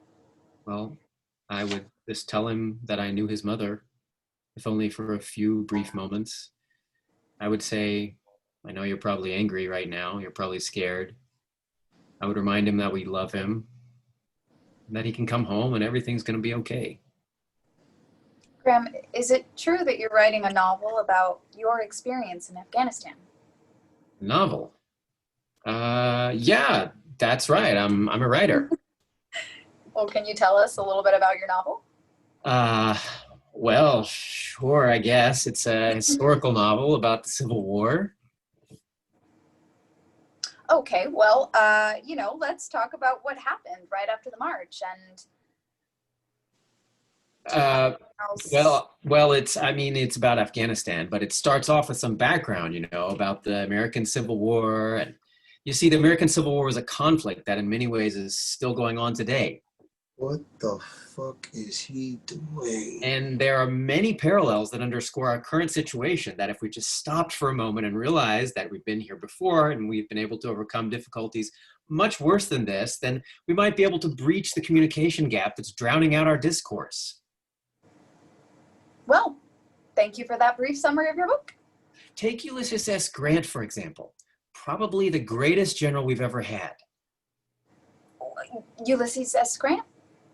Well, I would just tell him that I knew his mother, if only for a few brief moments. I would say, I know you're probably angry right now, you're probably scared. I would remind him that we love him, and that he can come home and everything's going to be okay. Graham, is it true that you're writing a novel about your experience in Afghanistan? Novel? Yeah, that's right. I'm a writer. Well, can you tell us a little bit about your novel? Well, sure, I guess. It's a historical novel about the Civil War. Okay, well, let's talk about what happened right after the march and Well, it's about Afghanistan, but it starts off with some background, you know, about the American Civil War. And you see, the American Civil War was a conflict that in many ways is still going on today. What the fuck is he doing? And there are many parallels that underscore our current situation, that if we just stopped for a moment and realized that we've been here before and we've been able to overcome difficulties much worse than this, then we might be able to breach the communication gap that's drowning out our discourse. Well, thank you for that brief summary of your book. Take Ulysses S. Grant, for example, probably the greatest general we've ever had. Ulysses S. Grant?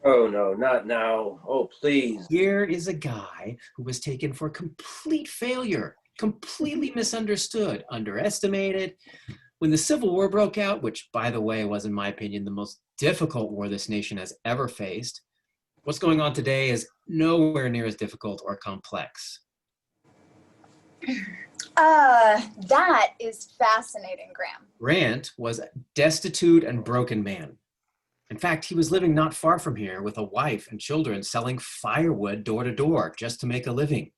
Oh, no, not now. Oh, please. Here is a guy who was taken for complete failure, completely misunderstood, underestimated, When the Civil War broke out, which, by the way, was, in my opinion, the most difficult war this nation has ever faced, what's going on today is nowhere near as difficult or complex. That is fascinating, Graham. Grant was a destitute and broken man. In fact, he was living not far from here with a wife and children selling firewood door to door just to make a living.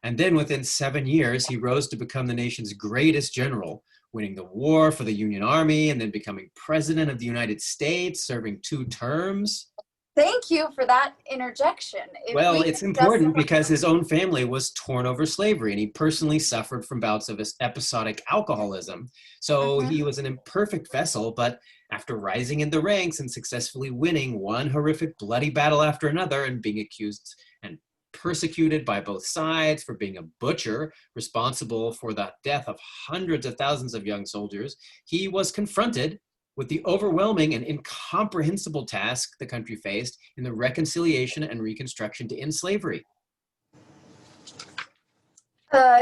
And then within 7 years, he rose to become the nation's greatest general, winning the war for the Union Army and then becoming president of the United States, serving 2 terms. Thank you for that interjection. Well, it's important because his own family was torn over slavery and he personally suffered from bouts of his episodic alcoholism. So he was an imperfect vessel, but after rising in the ranks and successfully winning one horrific bloody battle after another and being accused and persecuted by both sides for being a butcher responsible for the death of hundreds of thousands of young soldiers, he was confronted with the overwhelming and incomprehensible task the country faced in the reconciliation and reconstruction to end slavery.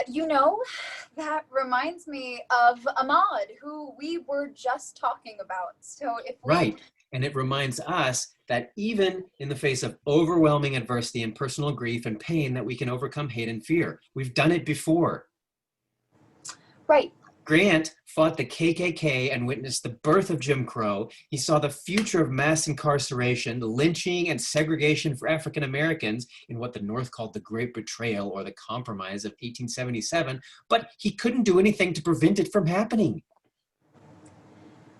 You know, that reminds me of Ahmad, who we were just talking about. So if we... Right, and it reminds us that even in the face of overwhelming adversity and personal grief and pain, that we can overcome hate and fear. We've done it before. Right. Grant fought the KKK and witnessed the birth of Jim Crow. He saw the future of mass incarceration, the lynching and segregation for African Americans in what the North called the Great Betrayal or the Compromise of 1877, but he couldn't do anything to prevent it from happening.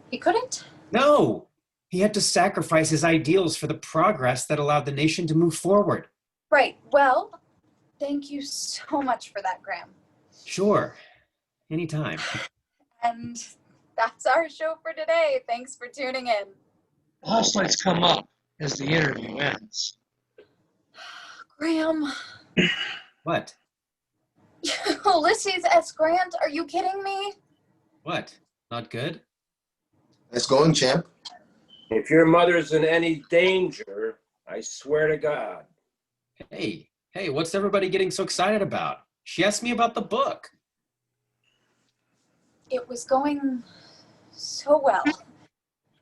He couldn't? No, he had to sacrifice his ideals for the progress that allowed the nation to move forward. Right, well, thank you so much for that, Graham. Sure. Anytime. And that's our show for today. Thanks for tuning in. The house lights come up as the interview ends. Graham. What? Ulysses S. Grant, are you kidding me? What? Not good? Nice going, champ. If your mother's in any danger, I swear to God. Hey, what's everybody getting so excited about? She asked me about the book. It was going so well.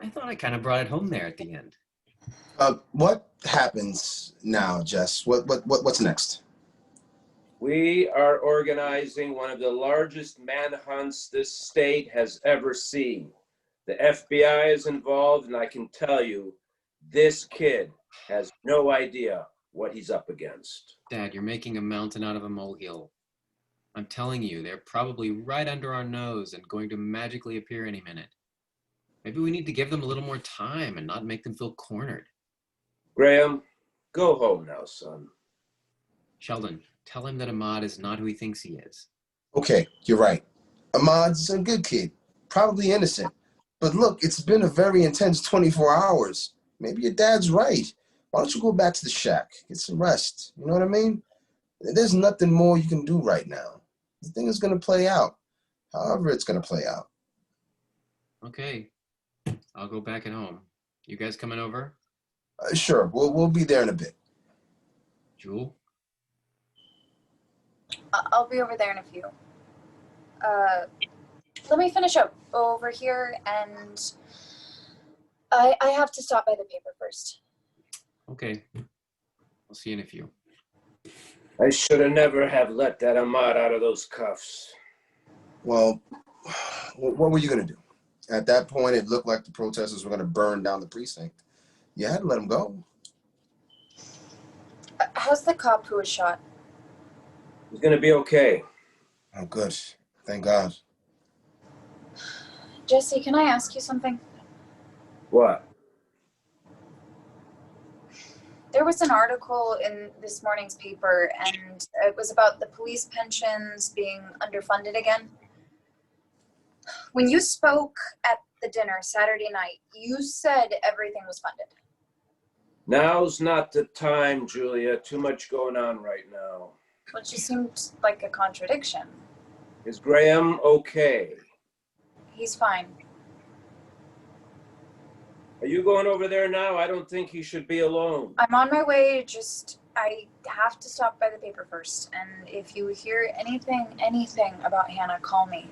I thought I kind of brought it home there at the end. What happens now, Jess? What's next? We are organizing one of the largest manhunts this state has ever seen. The FBI is involved, and I can tell you, this kid has no idea what he's up against. Dad, you're making a mountain out of a molehill. I'm telling you, they're probably right under our nose and going to magically appear any minute. Maybe we need to give them a little more time and not make them feel cornered. Graham, go home now, son. Sheldon, tell him that Ahmad is not who he thinks he is. Okay, you're right. Ahmad's a good kid, probably innocent. But look, it's been a very intense 24 hours. Maybe your dad's right. Why don't you go back to the shack, get some rest? You know what I mean? There's nothing more you can do right now. The thing is going to play out, however it's going to play out. Okay, I'll go back at home. You guys coming over? Sure, we'll be there in a bit. Jewel? I'll be over there in a few. Let me finish up over here, and I have to stop by the paper first. Okay, I'll see you in a few. I should have never have let that Ahmad out of those cuffs. Well, what were you going to do? At that point, it looked like the protesters were going to burn down the precinct. You had to let them go. How's the cop who was shot? He's going to be okay. Oh, good. Thank God. Jesse, can I ask you something? What? There was an article in this morning's paper, and it was about the police pensions being underfunded again. When you spoke at the dinner Saturday night, you said everything was funded. Now's not the time, Julia. Too much going on right now. Which seemed like a contradiction. Is Graham okay? He's fine. Are you going over there now? I don't think he should be alone. I'm on my way, I have to stop by the paper first. And if you hear anything about Hannah, call me.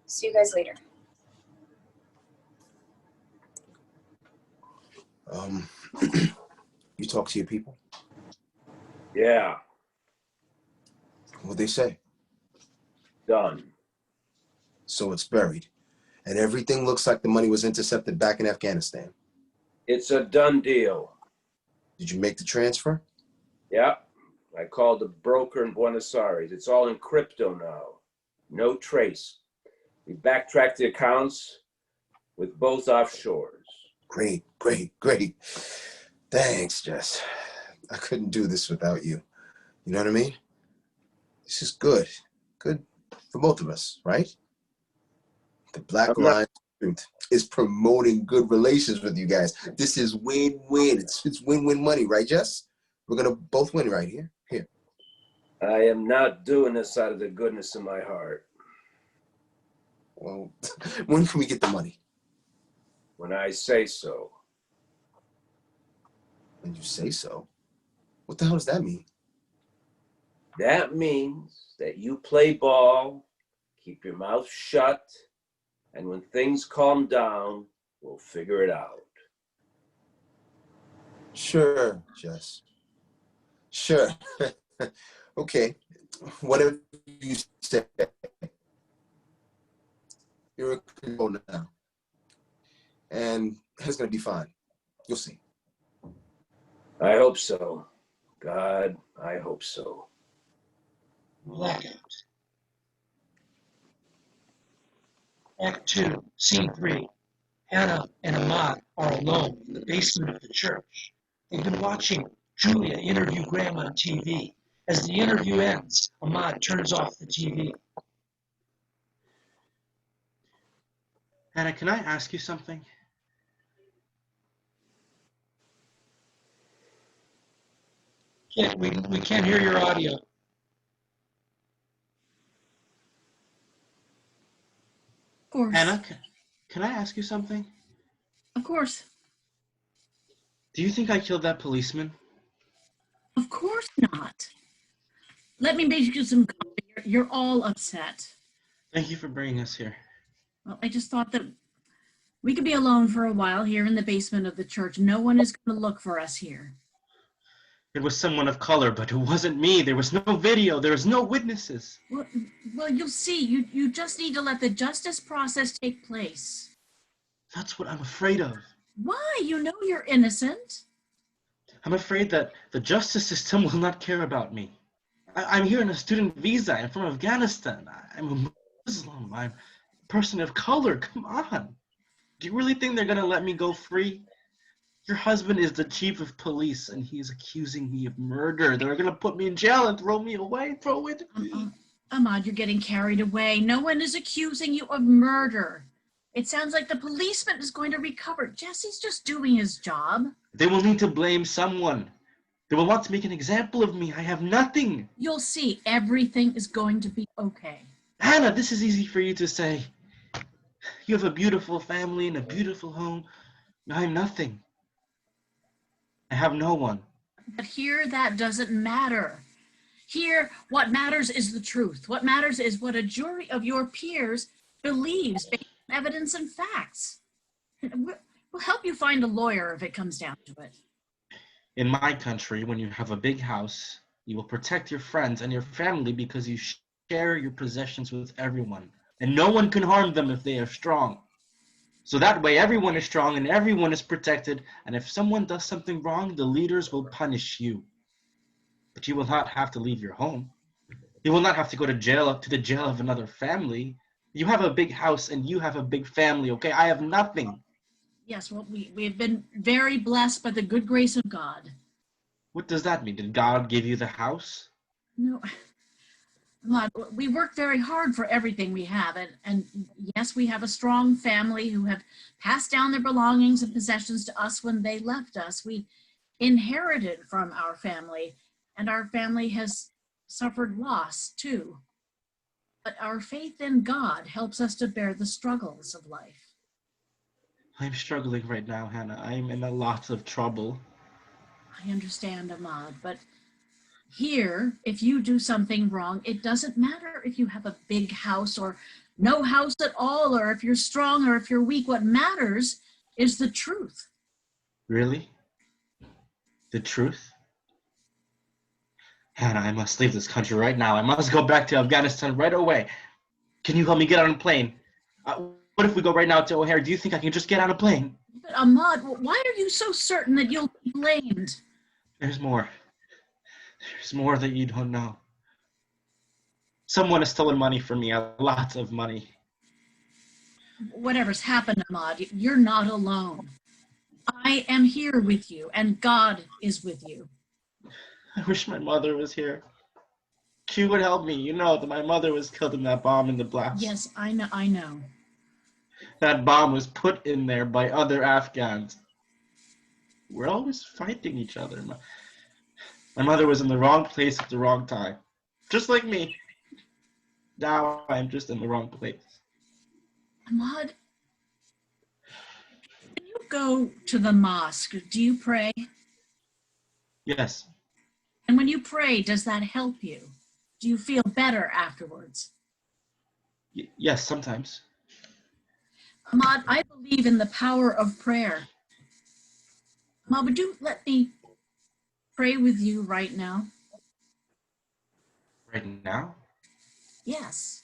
See you guys later. You talk to your people? Yeah, What'd they say? done. So it's buried. And everything looks like the money was intercepted back in Afghanistan. It's a done deal. Did you make the transfer? Yeah, I called the broker in Buenos Aires. It's all in crypto now. No trace. We backtracked the accounts with both offshores. Great, great, great. Thanks, Jess. I couldn't do this without you. You know what I mean? This is good. Good for both of us, right? The Black I'm not- Alliance Truth is promoting good relations with you guys. This is win-win. It's win-win money, right, Jess? We're gonna both win right here. Here. I am not doing this out of the goodness of my heart. Well, when can we get the money? When I say so. When you say so. What the hell does that mean? That means that you play ball, keep your mouth shut, and when things calm down, we'll figure it out. Sure, Jess. Sure. Okay. Whatever you say. You're in control now. And it's gonna be fine. You'll see. I hope so. God, I hope so. Blackout. Act 2, Scene 3. Hannah and Ahmad are alone in the basement of the church. They've been watching Julia interview Graham on TV. As the interview ends, Ahmad turns off the TV. Hannah, can I ask you something? We can't hear your audio. Of course. Hannah, can I ask you something? Of course. Do you think I killed that policeman? Of course not. Let me make you some coffee. You're all upset. Thank you for bringing us here. Well, I just thought that we could be alone for a while here in the basement of the church. No one is going to look for us here. It was someone of color, but it wasn't me. There was no video. There was no witnesses. Well, you'll see. You just need to let the justice process take place. That's what I'm afraid of. Why? You know you're innocent. I'm afraid that the justice system will not care about me. I'm here on a student visa. I'm from Afghanistan. I'm a Muslim. I'm a person of color. Come on. Do you really think they're going to let me go free? Your husband is the chief of police, and he's accusing me of murder. They're going to put me in jail and throw me away. Throw away the key. Ahmad, you're getting carried away. No one is accusing you of murder. It sounds like the policeman is going to recover. Jesse's just doing his job. They will need to blame someone. They will want to make an example of me. I have nothing. You'll see. Everything is going to be okay. Hannah, this is easy for you to say. You have a beautiful family and a beautiful home. I'm nothing. I have no one. But here, that doesn't matter. Here, what matters is the truth. What matters is what a jury of your peers believes based on evidence and facts. We'll help you find a lawyer if it comes down to it. In my country, when you have a big house, you will protect your friends and your family because you share your possessions with everyone. And no one can harm them if they are strong. So that way everyone is strong and everyone is protected. And if someone does something wrong, the leaders will punish you. But you will not have to leave your home. You will not have to go to jail, to the jail of another family. You have a big house and you have a big family, okay? I have nothing. Yes, well, we have been very blessed by the good grace of God. What does that mean? Did God give you the house? No, Ahmad, we work very hard for everything we have. And yes, we have a strong family who have passed down their belongings and possessions to us when they left us. We inherited from our family, and our family has suffered loss too. But our faith in God helps us to bear the struggles of life. I'm struggling right now, Hannah. I'm in a lot of trouble. I understand, Ahmad, but Here, if you do something wrong, it doesn't matter if you have a big house or no house at all, or if you're strong or if you're weak. What matters is the truth. Really? The truth? Hannah, I must leave this country right now. I must go back to Afghanistan right away. Can you help me get on a plane? What if we go right now to O'Hare? Do you think I can just get on a plane? But Ahmad, why are you so certain that you'll be blamed? There's more. There's more that you don't know. Someone has stolen money from me, a lot of money. Whatever's happened, Ahmad, you're not alone. I am here with you, and God is with you. I wish my mother was here. She would help me. You know that my mother was killed in that bomb in the blast. Yes, I know. That bomb was put in there by other Afghans. We're always fighting each other. My mother was in the wrong place at the wrong time. Just like me. Now I'm just in the wrong place. Ahmad, when you go to the mosque, do you pray? Yes. And when you pray, does that help you? Do you feel better afterwards? Yes, sometimes. Ahmad, I believe in the power of prayer. Ahmad, would you let me pray with you right now? Right now? Yes.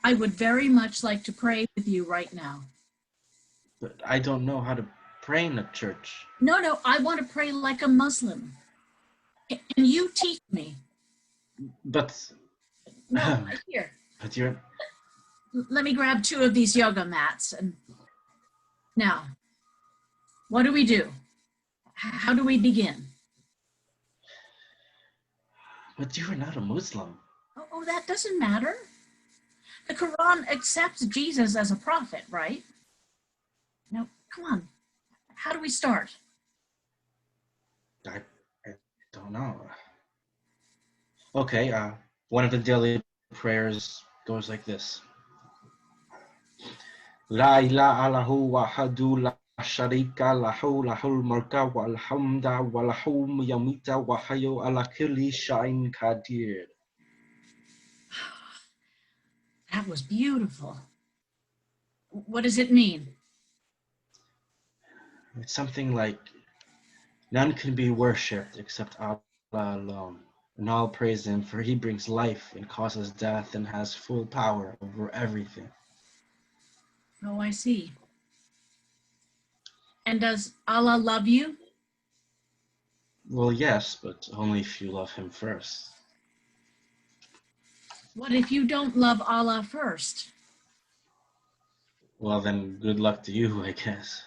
I would very much like to pray with you right now. But I don't know how to pray in a church. No, I want to pray like a Muslim. Can you teach me? But... No, here. But you're... Let me grab 2 of these yoga mats. And now, what do we do? How do we begin? But you are not a Muslim. Oh, that doesn't matter. The Quran accepts Jesus as a prophet, right? No, come on. How do we start? I don't know. Okay, one of the daily prayers goes like this. La ilaha illahu wahadu la sharika lahu lahul mulka wal hamda wa lahu yamita wa hayyu ala kulli shay'in qadir. That was beautiful. What does it mean? It's something like, none can be worshipped except Allah alone, and all praise Him, for He brings life and causes death and has full power over everything. Oh, I see. And does Allah love you? Well, yes, but only if you love Him first. What if you don't love Allah first? Well, then good luck to you, I guess.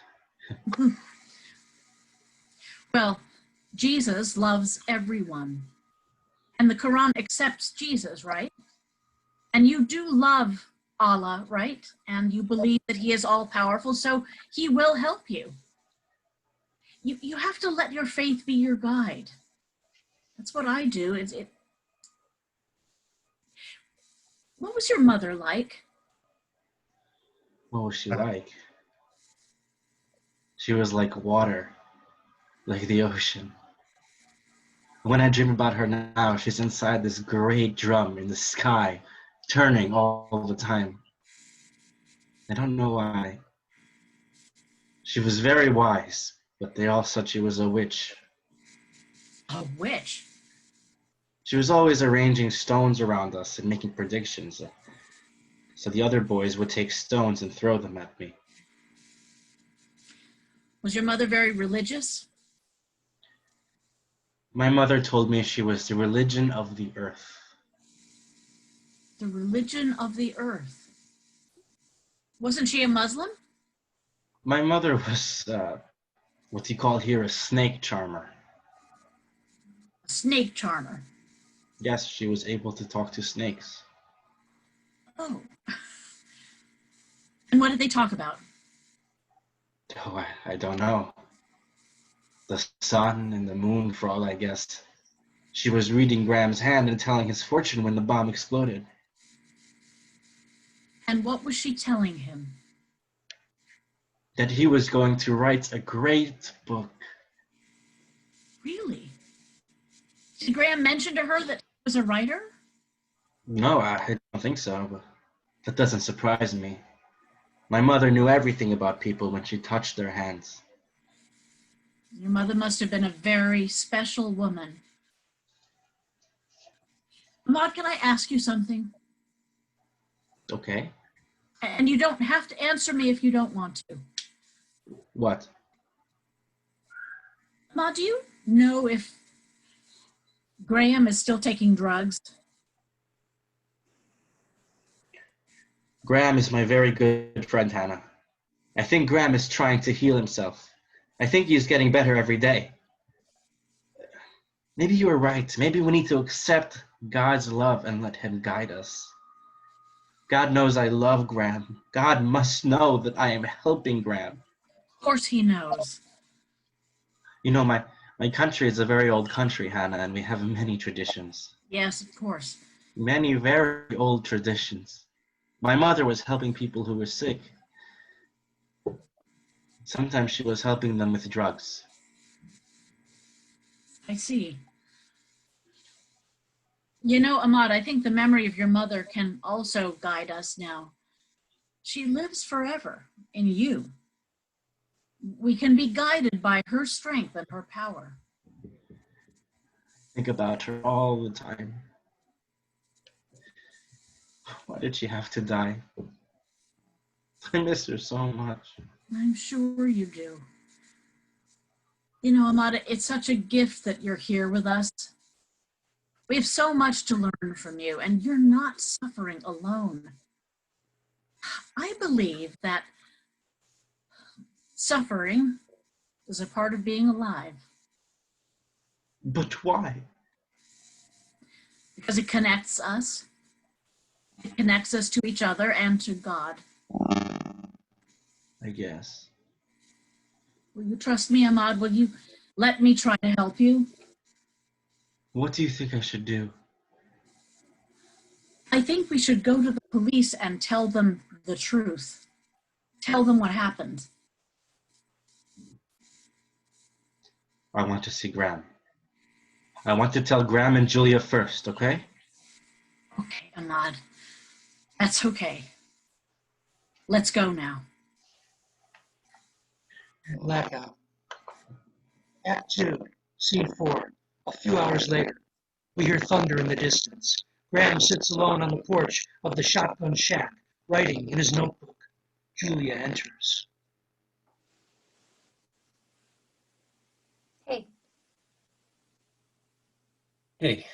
Well, Jesus loves everyone. And the Quran accepts Jesus, right? And you do love Allah, right? And you believe that He is all-powerful, so He will help you. You have to let your faith be your guide. That's what I do. What was your mother like? What was she like? She was like water, like the ocean. When I dream about her now, she's inside this great drum in the sky, turning all the time. I don't know why. She was very wise, but they all said she was a witch. A witch? She was always arranging stones around us and making predictions. So the other boys would take stones and throw them at me. Was your mother very religious? My mother told me she was the religion of the earth. The religion of the earth. Wasn't she a Muslim? My mother was what you call here a snake charmer. A snake charmer. Yes, she was able to talk to snakes. Oh. And what did they talk about? Oh, I don't know. The sun and the moon, for all I guessed. She was reading Graham's hand and telling his fortune when the bomb exploded. And what was she telling him? That he was going to write a great book. Really? Did Graham mention to her that he was a writer? No, I don't think so, but that doesn't surprise me. My mother knew everything about people when she touched their hands. Your mother must have been a very special woman. Ahmad, can I ask you something? Okay. And you don't have to answer me if you don't want to. What? Ahmad, do you know if Graham is still taking drugs? Graham is my very good friend, Hannah. I think Graham is trying to heal himself. I think he is getting better every day. Maybe you were right. Maybe we need to accept God's love and let him guide us. God knows I love Graham. God must know that I am helping Graham. Of course he knows. You know, my country is a very old country, Hannah, and we have many traditions. Yes, of course. Many very old traditions. My mother was helping people who were sick. Sometimes she was helping them with drugs. I see. You know, Ahmad, I think the memory of your mother can also guide us now. She lives forever in you. We can be guided by her strength and her power. Think about her all the time. Why did she have to die? I miss her so much. I'm sure you do. You know, Ahmad, it's such a gift that you're here with us. We have so much to learn from you, and you're not suffering alone. I believe that suffering is a part of being alive. But why? Because it connects us. It connects us to each other and to God. I guess. Will you trust me, Ahmad? Will you let me try to help you? What do you think I should do? I think we should go to the police and tell them the truth. Tell them what happened. I want to see Graham. I want to tell Graham and Julia first, okay? Okay, Ahmad. That's okay. Let's go now. Blackout. Act 2, Scene 4. A few hours later, we hear thunder in the distance. Graham sits alone on the porch of the shotgun shack, writing in his notebook. Julia enters. Hey, Hey,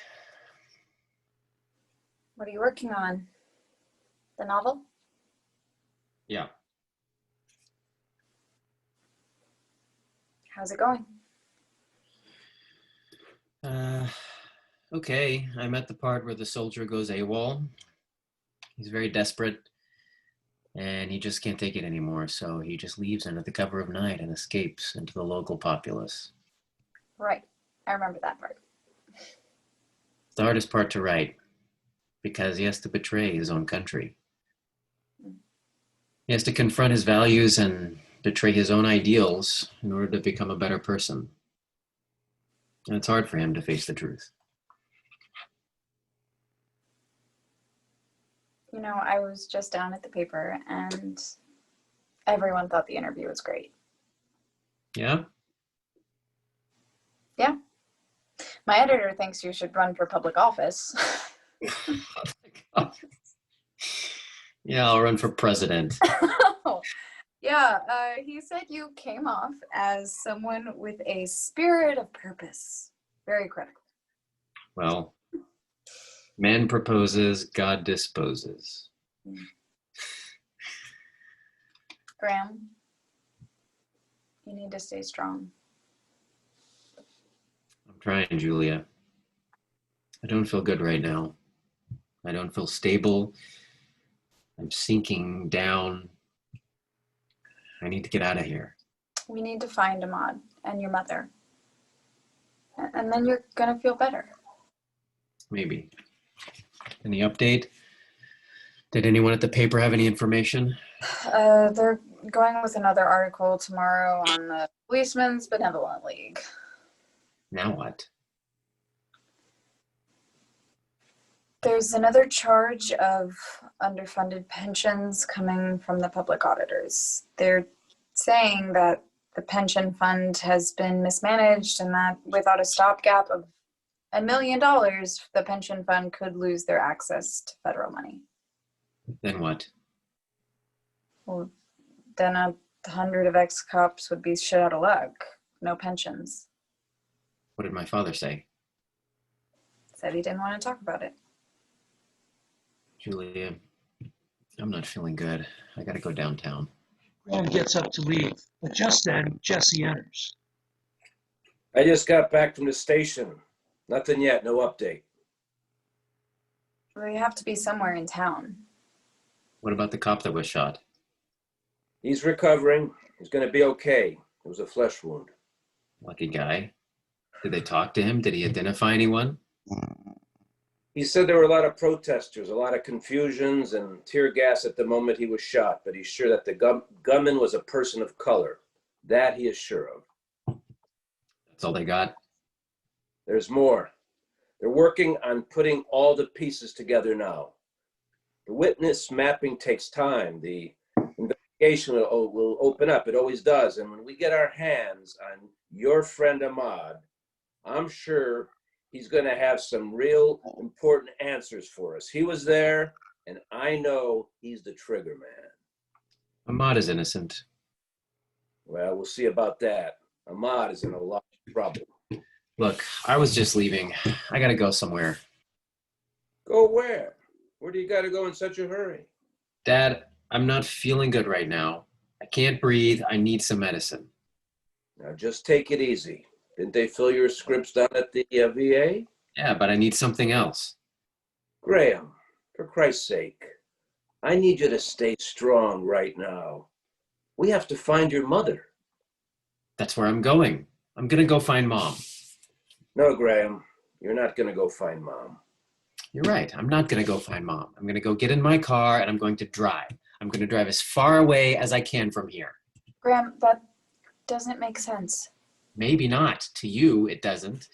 what are you working on? The novel? yeah. How's it going? Okay, I'm at the part where the soldier goes AWOL. He's very desperate, and he just can't take it anymore, so he just leaves under the cover of night and escapes into the local populace. Right. I remember that part. It's the hardest part to write, because he has to betray his own country. He has to confront his values and betray his own ideals in order to become a better person. And it's hard for him to face the truth. You know, I was just down at the paper and everyone thought the interview was great. Yeah? Yeah. My editor thinks you should run for public office. Yeah, I'll run for president. Yeah, he said you came off as someone with a spirit of purpose. Very critical. Well, man proposes, God disposes. Graham, you need to stay strong. I'm trying, Julia. I don't feel good right now. I don't feel stable. I'm sinking down. I need to get out of here. We need to find Ahmad and your mother. And then you're going to feel better. Maybe. Any update? Did anyone at the paper have any information? They're going with another article tomorrow on the Policemen's Benevolent League. Now what? There's another charge of underfunded pensions coming from the public auditors. They're saying that the pension fund has been mismanaged and that without a stopgap of $1 million, the pension fund could lose their access to federal money. Then what? Well, then 100 of ex-cops would be shit out of luck. No pensions. What did my father say? Said he didn't want to talk about it. Julia, I'm not feeling good. I gotta go downtown. Graham gets up to leave, but just then, Jesse enters. I just got back from the station. Nothing yet, no update. We have to be somewhere in town. What about the cop that was shot? He's recovering. He's going to be okay. It was a flesh wound. Lucky guy. Did they talk to him? Did he identify anyone? He said there were a lot of protesters, a lot of confusions and tear gas at the moment he was shot, but he's sure that the gunman was a person of color. That he is sure of. That's all they got? There's more. They're working on putting all the pieces together now. The witness mapping takes time. The investigation will open up. It always does. And when we get our hands on your friend Ahmad, I'm sure he's going to have some real important answers for us. He was there, and I know he's the trigger man. Ahmad is innocent. Well, we'll see about that. Ahmad is in a lot of trouble. Look, I was just leaving. I gotta go somewhere. Go where? Where do you got to go in such a hurry? Dad, I'm not feeling good right now. I can't breathe. I need some medicine. Now, just take it easy. Didn't they fill your scripts down at the VA? Yeah, but I need something else. Graham, for Christ's sake, I need you to stay strong right now. We have to find your mother. That's where I'm going. I'm gonna go find Mom. No, Graham, you're not going to go find Mom. You're right. I'm not gonna go find Mom. I'm gonna go get in my car and I'm going to drive. I'm gonna drive as far away as I can from here. Graham, that doesn't make sense. Maybe not. To you, it doesn't.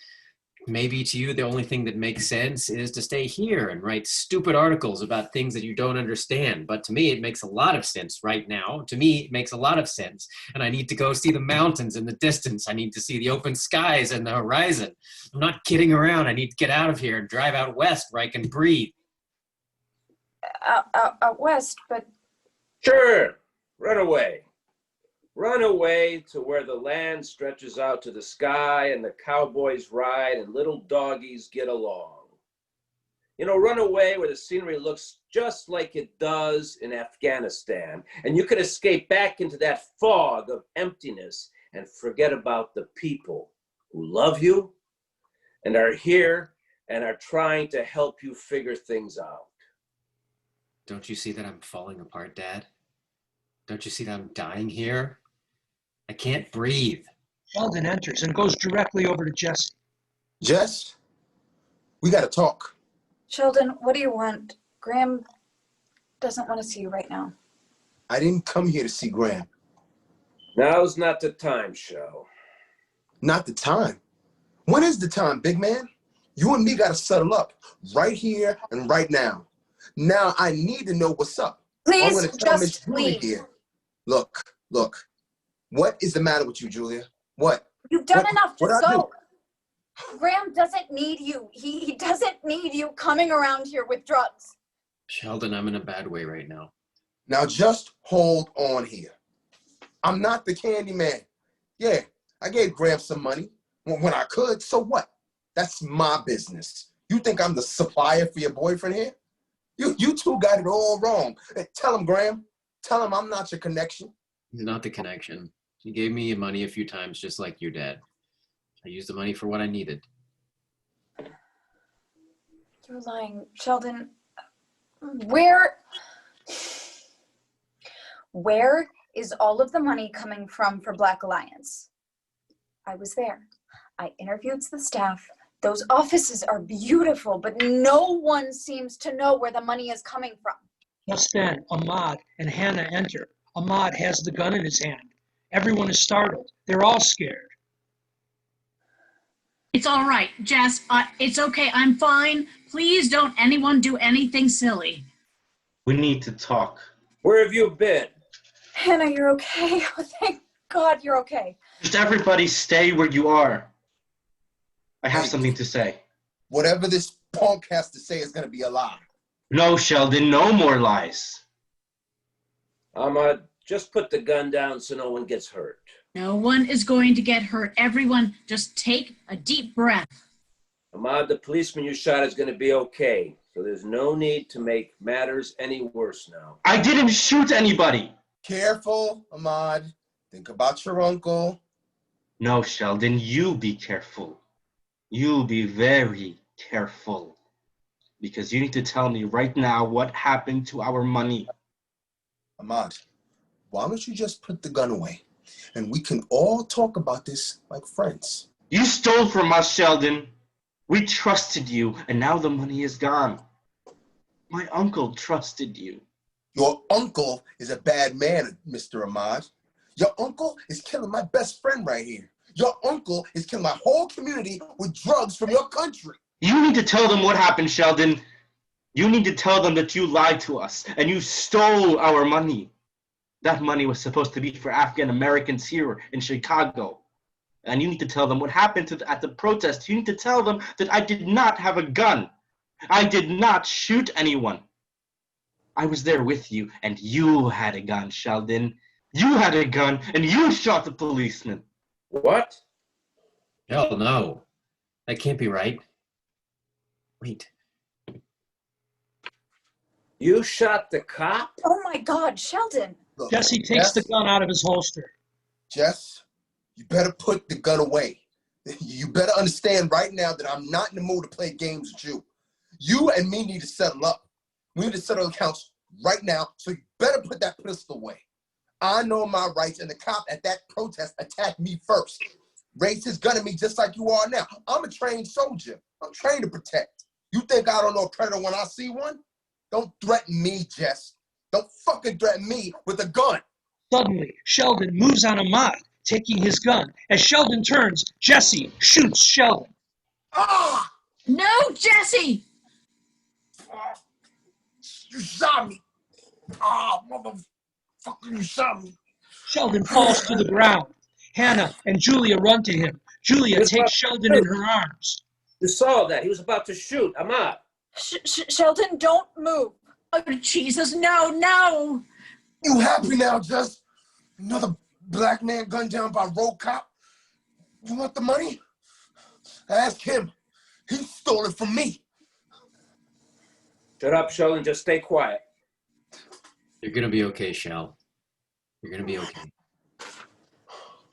Maybe to you, the only thing that makes sense is to stay here and write stupid articles about things that you don't understand. But to me, it makes a lot of sense right now. To me, it makes a lot of sense. And I need to go see the mountains in the distance. I need to see the open skies and the horizon. I'm not kidding around. I need to get out of here and drive out west where I can breathe. Out west, but... Sure, run away. Run away to where the land stretches out to the sky and the cowboys ride and little doggies get along. You know, run away where the scenery looks just like it does in Afghanistan, and you can escape back into that fog of emptiness and forget about the people who love you and are here and are trying to help you figure things out. Don't you see that I'm falling apart, Dad? Don't you see that I'm dying here? I can't breathe. Sheldon enters and goes directly over to Jesse. Jess, we got to talk. Sheldon, what do you want? Graham doesn't want to see you right now. I didn't come here to see Graham. Now's not the time, Shell. Not the time. When is the time, big man? You and me got to settle up right here and right now. Now I need to know what's up. I'm Please, gonna tell Miss just Julie leave. here. Look. What is the matter with you, Julia? What? You've done What- enough. what Just I do? go. Graham doesn't need you. He doesn't need you coming around here with drugs. Sheldon, I'm in a bad way right now. Now just hold on here. I'm not the candy man. Yeah, I gave Graham some money when I could. So what? That's my business. You think I'm the supplier for your boyfriend here? You two got it all wrong. Hey, tell him, Graham. Tell him I'm not your connection. He's not the connection. He gave me money a few times, just like your dad. I used the money for what I needed. You're lying. Sheldon, where is all of the money coming from for Black Alliance? I was there. I interviewed the staff. Those offices are beautiful, but no one seems to know where the money is coming from. Just then, Ahmad and Hannah enter. Ahmad has the gun in his hand. Everyone is startled. They're all scared. It's all right, Jess. It's okay. I'm fine. Please don't anyone do anything silly. We need to talk. Where have you been? Hannah, you're okay. Oh, thank God you're okay. Just everybody stay where you are. I have something to say. Whatever this punk has to say is going to be a lie. No, Sheldon, no more lies. Just put the gun down so no one gets hurt. No one is going to get hurt. Everyone, just take a deep breath. Ahmad, the policeman you shot is going to be okay. So there's no need to make matters any worse now. I didn't shoot anybody. Careful, Ahmad. Think about your uncle. No, Sheldon, you be careful. You be very careful. Because you need to tell me right now what happened to our money. Ahmad, why don't you just put the gun away? And we can all talk about this like friends. You stole from us, Sheldon. We trusted you, and now the money is gone. My uncle trusted you. Your uncle is a bad man, Mr. Ahmad. Your uncle is killing my best friend right here. Your uncle is killing my whole community with drugs from your country. You need to tell them what happened, Sheldon. You need to tell them that you lied to us, and you stole our money. That money was supposed to be for Afghan Americans here in Chicago. And you need to tell them what happened at the protest. You need to tell them that I did not have a gun. I did not shoot anyone. I was there with you, and you had a gun, Sheldon. You had a gun, and you shot the policeman. What? Hell no. That can't be right. Wait. You shot the cop? Oh my God, Sheldon. Look, Jesse takes the gun out of his holster. Jess, you better put the gun away. You better understand right now that I'm not in the mood to play games with you. You and me need to settle up. We need to settle accounts right now, so you better put that pistol away. I know my rights, and the cop at that protest attacked me first. Raised his gun at me just like you are now. I'm a trained soldier. I'm trained to protect. You think I don't know a predator when I see one? Don't threaten me, Jess. Don't fucking threaten me with a gun. Suddenly, Sheldon moves on Ahmad, taking his gun. As Sheldon turns, Jesse shoots Sheldon. Ah! No, Jesse! You shot me. Ah, motherfucker, you shot me. Sheldon falls to the ground. Hannah and Julia run to him. Julia takes Sheldon in her arms. You saw that. He was about to shoot Ahmad. Sheldon, don't move. Oh, Jesus, no, no! You happy now, Jess? Another black man gunned down by a road cop? You want the money? Ask him. He stole it from me. Shut up, Sheldon. Just stay quiet. You're gonna be okay, Shell. You're gonna be okay.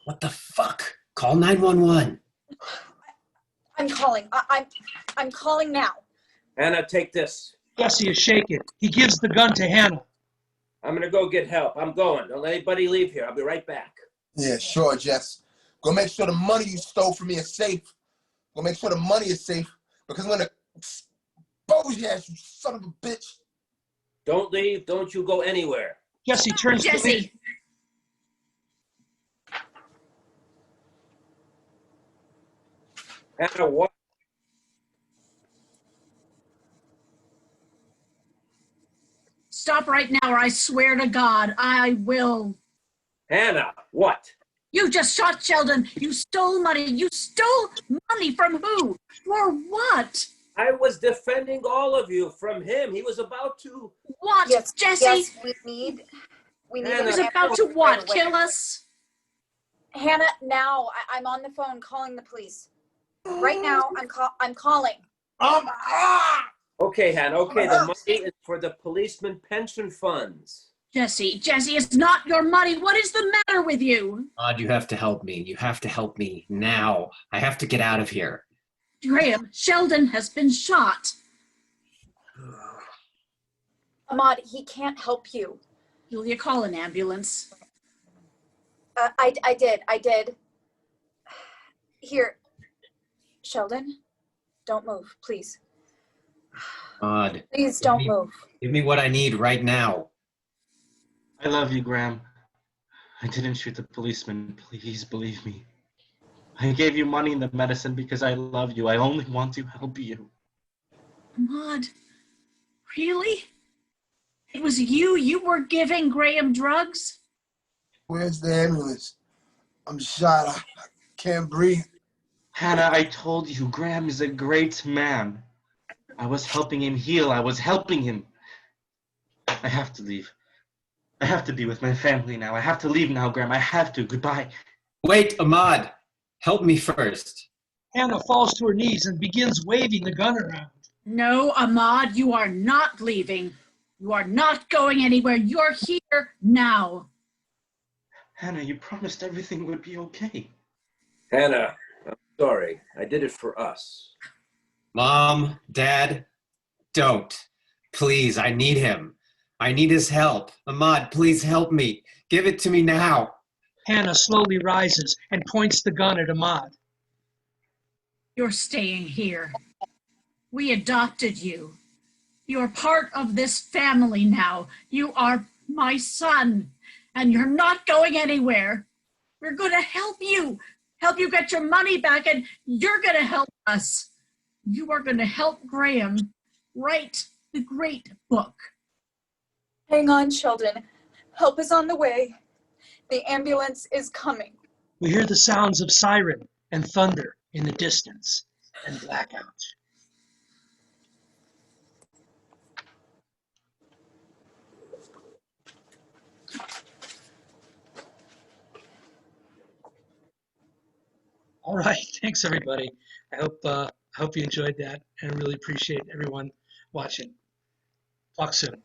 What the fuck? Call 911. I'm calling. I'm calling now. Hannah, take this. Jesse is shaken. He gives the gun to Hannah. I'm going to go get help. I'm going. Don't let anybody leave here. I'll be right back. Yeah, sure, Jess. Go make sure the money you stole from me is safe. Go make sure the money is safe, because I'm going to expose your ass, you son of a bitch. Don't leave. Don't you go anywhere. Jesse turns to me. Jesse! Hannah, what? Stop right now, or I swear to God, I will. Hannah, what? You just shot Sheldon. You stole money. You stole money from who? For what? I was defending all of you from him. He was about to. What, Yes, Jesse? Yes, we need. Hannah, He was an about to ambulance what? right away. Kill us? Hannah, now I'm on the phone calling the police. Right now, I'm calling. Okay, Hannah. Okay, the money is for the policeman pension funds. Jesse, it's not your money. What is the matter with you? Todd, you have to help me. You have to help me now. I have to get out of here. Graham, Sheldon has been shot. Ahmad, he can't help you. Julia, call an ambulance. I did. Here, Sheldon, don't move, please. Todd, Please don't move. give me what I need right now. I love you, Graham. I didn't shoot the policeman. Please believe me. I gave you money in the medicine because I love you. I only want to help you. Ahmad, really? It was you? You were giving Graham drugs? Where's the ambulance? I'm shot. I can't breathe. Hannah, I told you, Graham is a great man. I was helping him heal. I was helping him. I have to leave. I have to be with my family now. I have to leave now, Graham. I have to. Goodbye. Wait, Ahmad. Help me first. Hannah falls to her knees and begins waving the gun around. No, Ahmad, you are not leaving. You are not going anywhere. You're here now. Hannah, you promised everything would be okay. Hannah, I'm sorry. I did it for us. Mom, Dad, don't. Please, I need him. I need his help. Ahmad, please help me. Give it to me now. Hannah slowly rises and points the gun at Ahmad. You're staying here. We adopted you. You're part of this family now. You are my son, and you're not going anywhere. We're going to help you get your money back, and you're going to help us. You are going to help Graham write the great book. Hang on, Sheldon. Help is on the way. The ambulance is coming. We hear the sounds of siren and thunder in the distance and blackout. All right, thanks everybody. I hope you enjoyed that, and I really appreciate everyone watching. Talk soon.